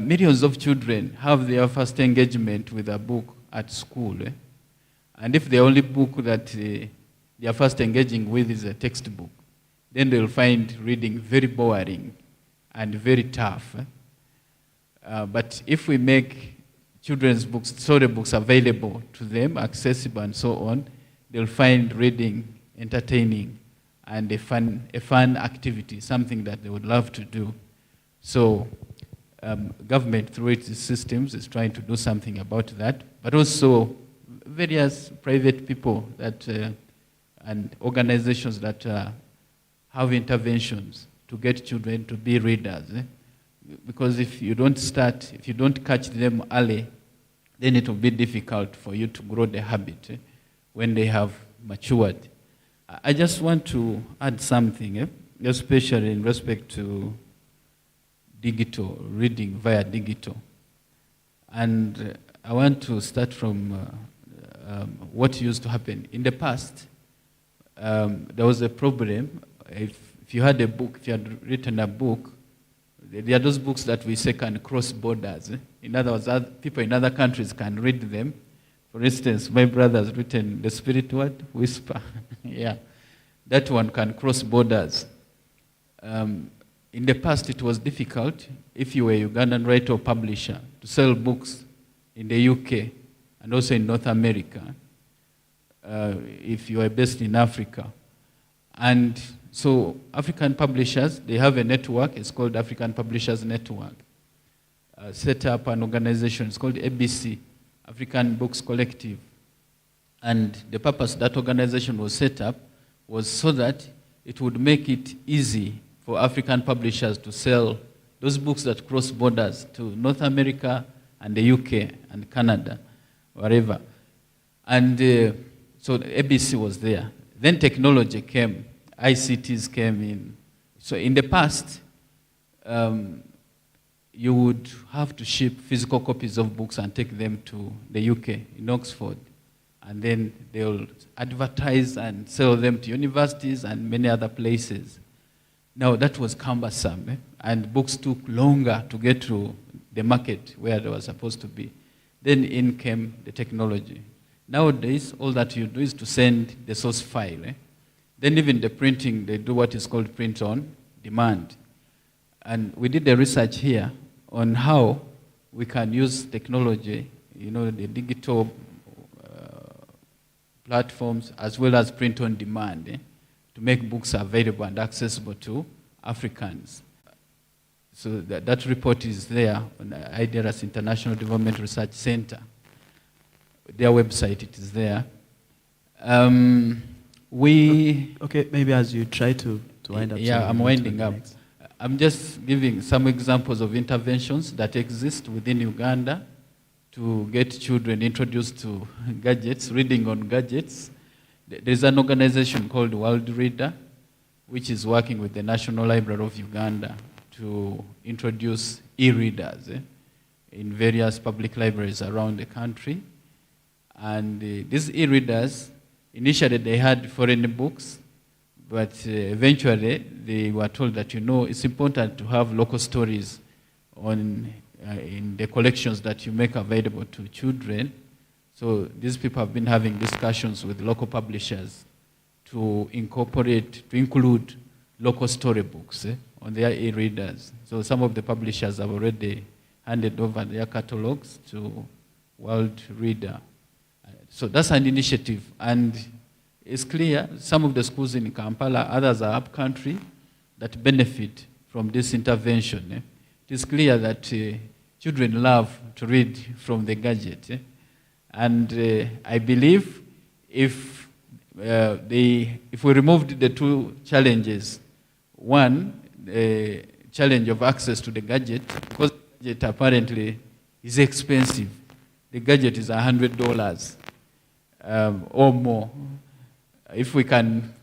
millions of children have their first engagement with a book at school. And if the only book that they are first engaging with is a textbook, then they'll find reading very boring and very tough. But if we make children's books, storybooks available to them, accessible and so on, they'll find reading entertaining and a fun activity, something that they would love to do. So government, through its systems, is trying to do something about that, but also various private people that and organizations that have interventions to get children to be readers. Because if you don't catch them early, then it will be difficult for you to grow the habit when they have matured. I just want to add something, especially in respect to digital, reading via digital. And I want to start from what used to happen. In the past, there was a problem. If you had a book, if you had written a book, there are those books that we say can cross borders. In other words, people in other countries can read them. For instance, my brother has written The Spirit Whisper. Yeah, that one can cross borders. In the past, it was difficult if you were a Ugandan writer or publisher to sell books in the UK and also in North America, if you are based in Africa. And so African publishers, they have a network, it's called African Publishers Network. Set up an organization, it's called ABC, African Books Collective. And the purpose that organization was set up was so that it would make it easy for African publishers to sell those books that cross borders to North America and the UK and Canada, wherever. And so the ABC was there. Then technology came, ICTs came in. So in the past, you would have to ship physical copies of books and take them to the UK, in Oxford. And then they'll advertise and sell them to universities and many other places. Now that was cumbersome, and books took longer to get to the market where they were supposed to be. Then in came the technology. Nowadays, all that you do is to send the source file. Then even the printing, they do what is called print on demand. And we did the research here on how we can use technology, the digital platforms as well as print on demand to make books available and accessible to Africans. So that report is there on IDERA's International Development Research Center. Their website, it is there. Okay, maybe as you try to wind up. Yeah, I'm winding up. I'm just giving some examples of interventions that exist within Uganda to get children introduced to gadgets, reading on gadgets. There's an organization called World Reader, which is working with the National Library of Uganda to introduce e-readers in various public libraries around the country. And these e-readers, initially they had foreign books, but eventually they were told that, it's important to have local stories in the collections that you make available to children. So these people have been having discussions with local publishers to include local storybooks on their e-readers. So some of the publishers have already handed over their catalogs to World Reader. So that's an initiative, and it's clear some of the schools in Kampala, others are upcountry, that benefit from this intervention. It is clear that children love to read from the gadget. And I believe if we removed the two challenges, one, the challenge of access to the gadget, because the gadget apparently is expensive. The gadget is $100 or more. If we can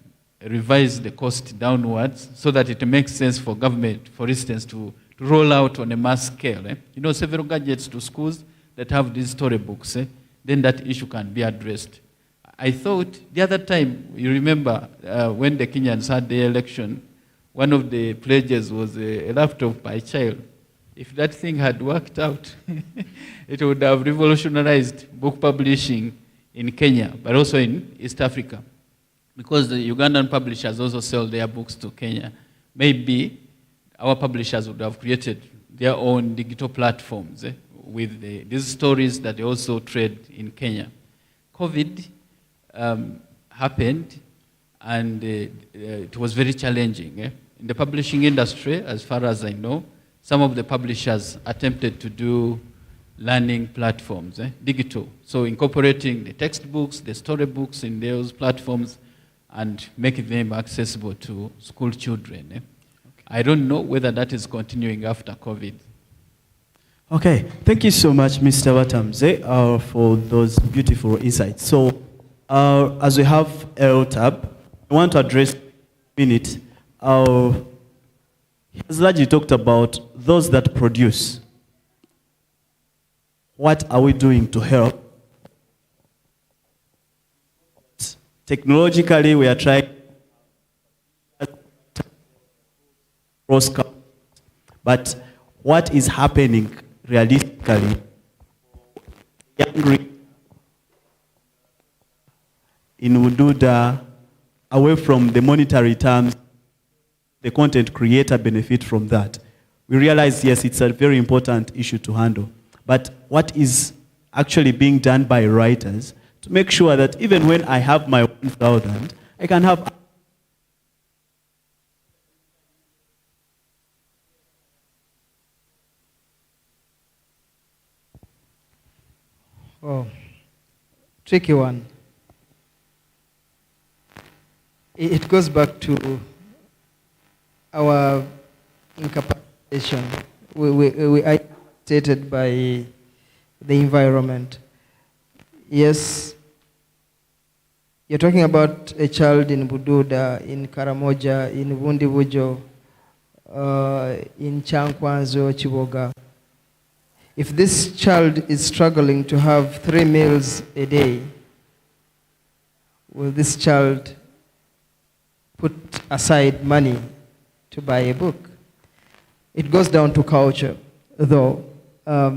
revise the cost downwards so that it makes sense for government, for instance, to roll out on a mass scale, several gadgets to schools that have these storybooks, then that issue can be addressed. I thought the other time, you remember when the Kenyans had the election, one of the pledges was a laptop by child. If that thing had worked out, it would have revolutionized book publishing in Kenya, but also in East Africa. Because the Ugandan publishers also sell their books to Kenya. Maybe our publishers would have created their own digital platforms with these stories that they also trade in Kenya. COVID happened, and it was very challenging. In the publishing industry, as far as I know, some of the publishers attempted to do learning platforms, digital. So incorporating the textbooks, the storybooks in those platforms, and making them accessible to school children. Okay. I don't know whether that is continuing after COVID. Okay, thank you so much, Mr. Watamze, for those beautiful insights. So, as we have LTAB, I want to address in a minute. As largely talked about those that produce. What are we doing to help? Technologically, we are trying cross, but what is happening realistically? In Ududa, away from the monetary terms, the content creator benefit from that. We realize, yes, it's a very important issue to handle, but what is actually being done by writers to make sure that even when I have my 1,000, I can have Oh, tricky one. It goes back to our incapacitation. We are stated by the environment. Yes, you're talking about a child in Bududa, in Karamoja, in Vundivujo, in Chankwanzo, Chiboga. If this child is struggling to have 3 meals a day, will this child put aside money to buy a book? It goes down to culture, though,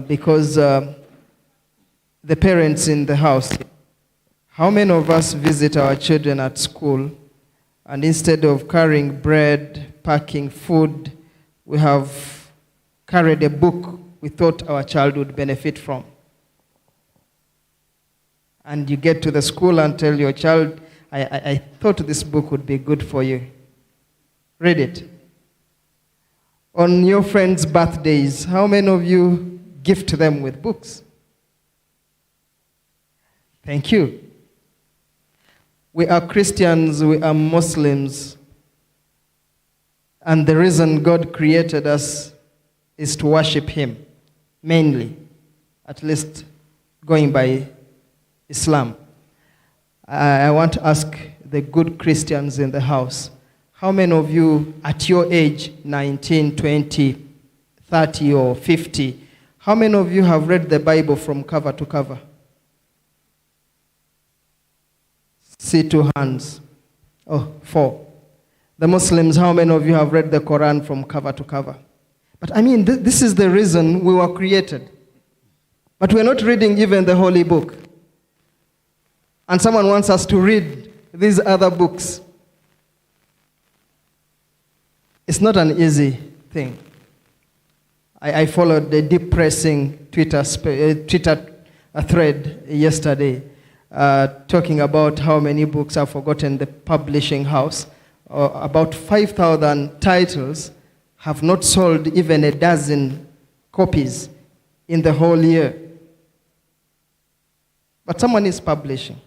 because the parents in the house, how many of us visit our children at school, and instead of carrying bread, packing food, we have carried a book we thought our child would benefit from? And you get to the school and tell your child, I thought this book would be good for you. Read it. On your friends' birthdays, how many of you gift them with books? Thank you. We are Christians, we are Muslims, and the reason God created us is to worship Him, mainly, at least going by Islam. I want to ask the good Christians in the house, how many of you at your age, 19, 20, 30 or 50, how many of you have read the Bible from cover to cover? See 2 hands. Oh, 4. The Muslims, how many of you have read the Quran from cover to cover? But I mean, this is the reason we were created. But we're not reading even the Holy Book. And someone wants us to read these other books. It's not an easy thing. I followed the depressing Twitter thread yesterday, talking about how many books I've forgotten the publishing house. About 5,000 titles have not sold even a dozen copies in the whole year. But someone is publishing.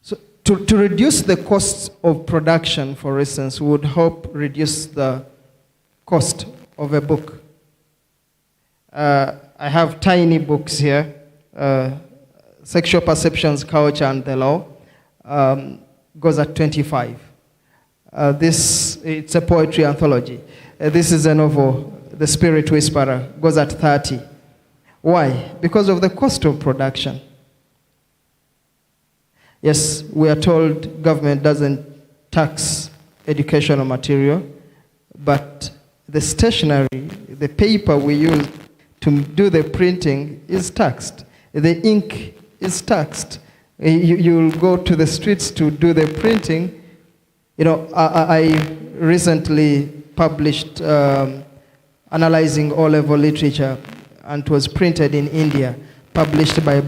So to reduce the costs of production, for instance, we would hope reduce the cost of a book. I have tiny books here, Sexual Perceptions, Culture and the Law, goes at 25. It's a poetry anthology. This is a novel, The Spirit Whisperer, goes at 30. Why? Because of the cost of production. Yes, we are told government doesn't tax educational material, but the stationery, the paper we use to do the printing is taxed. The ink is taxed. You'll go to the streets to do the printing. You know, I recently published analyzing O-level literature, and it was printed in India, published by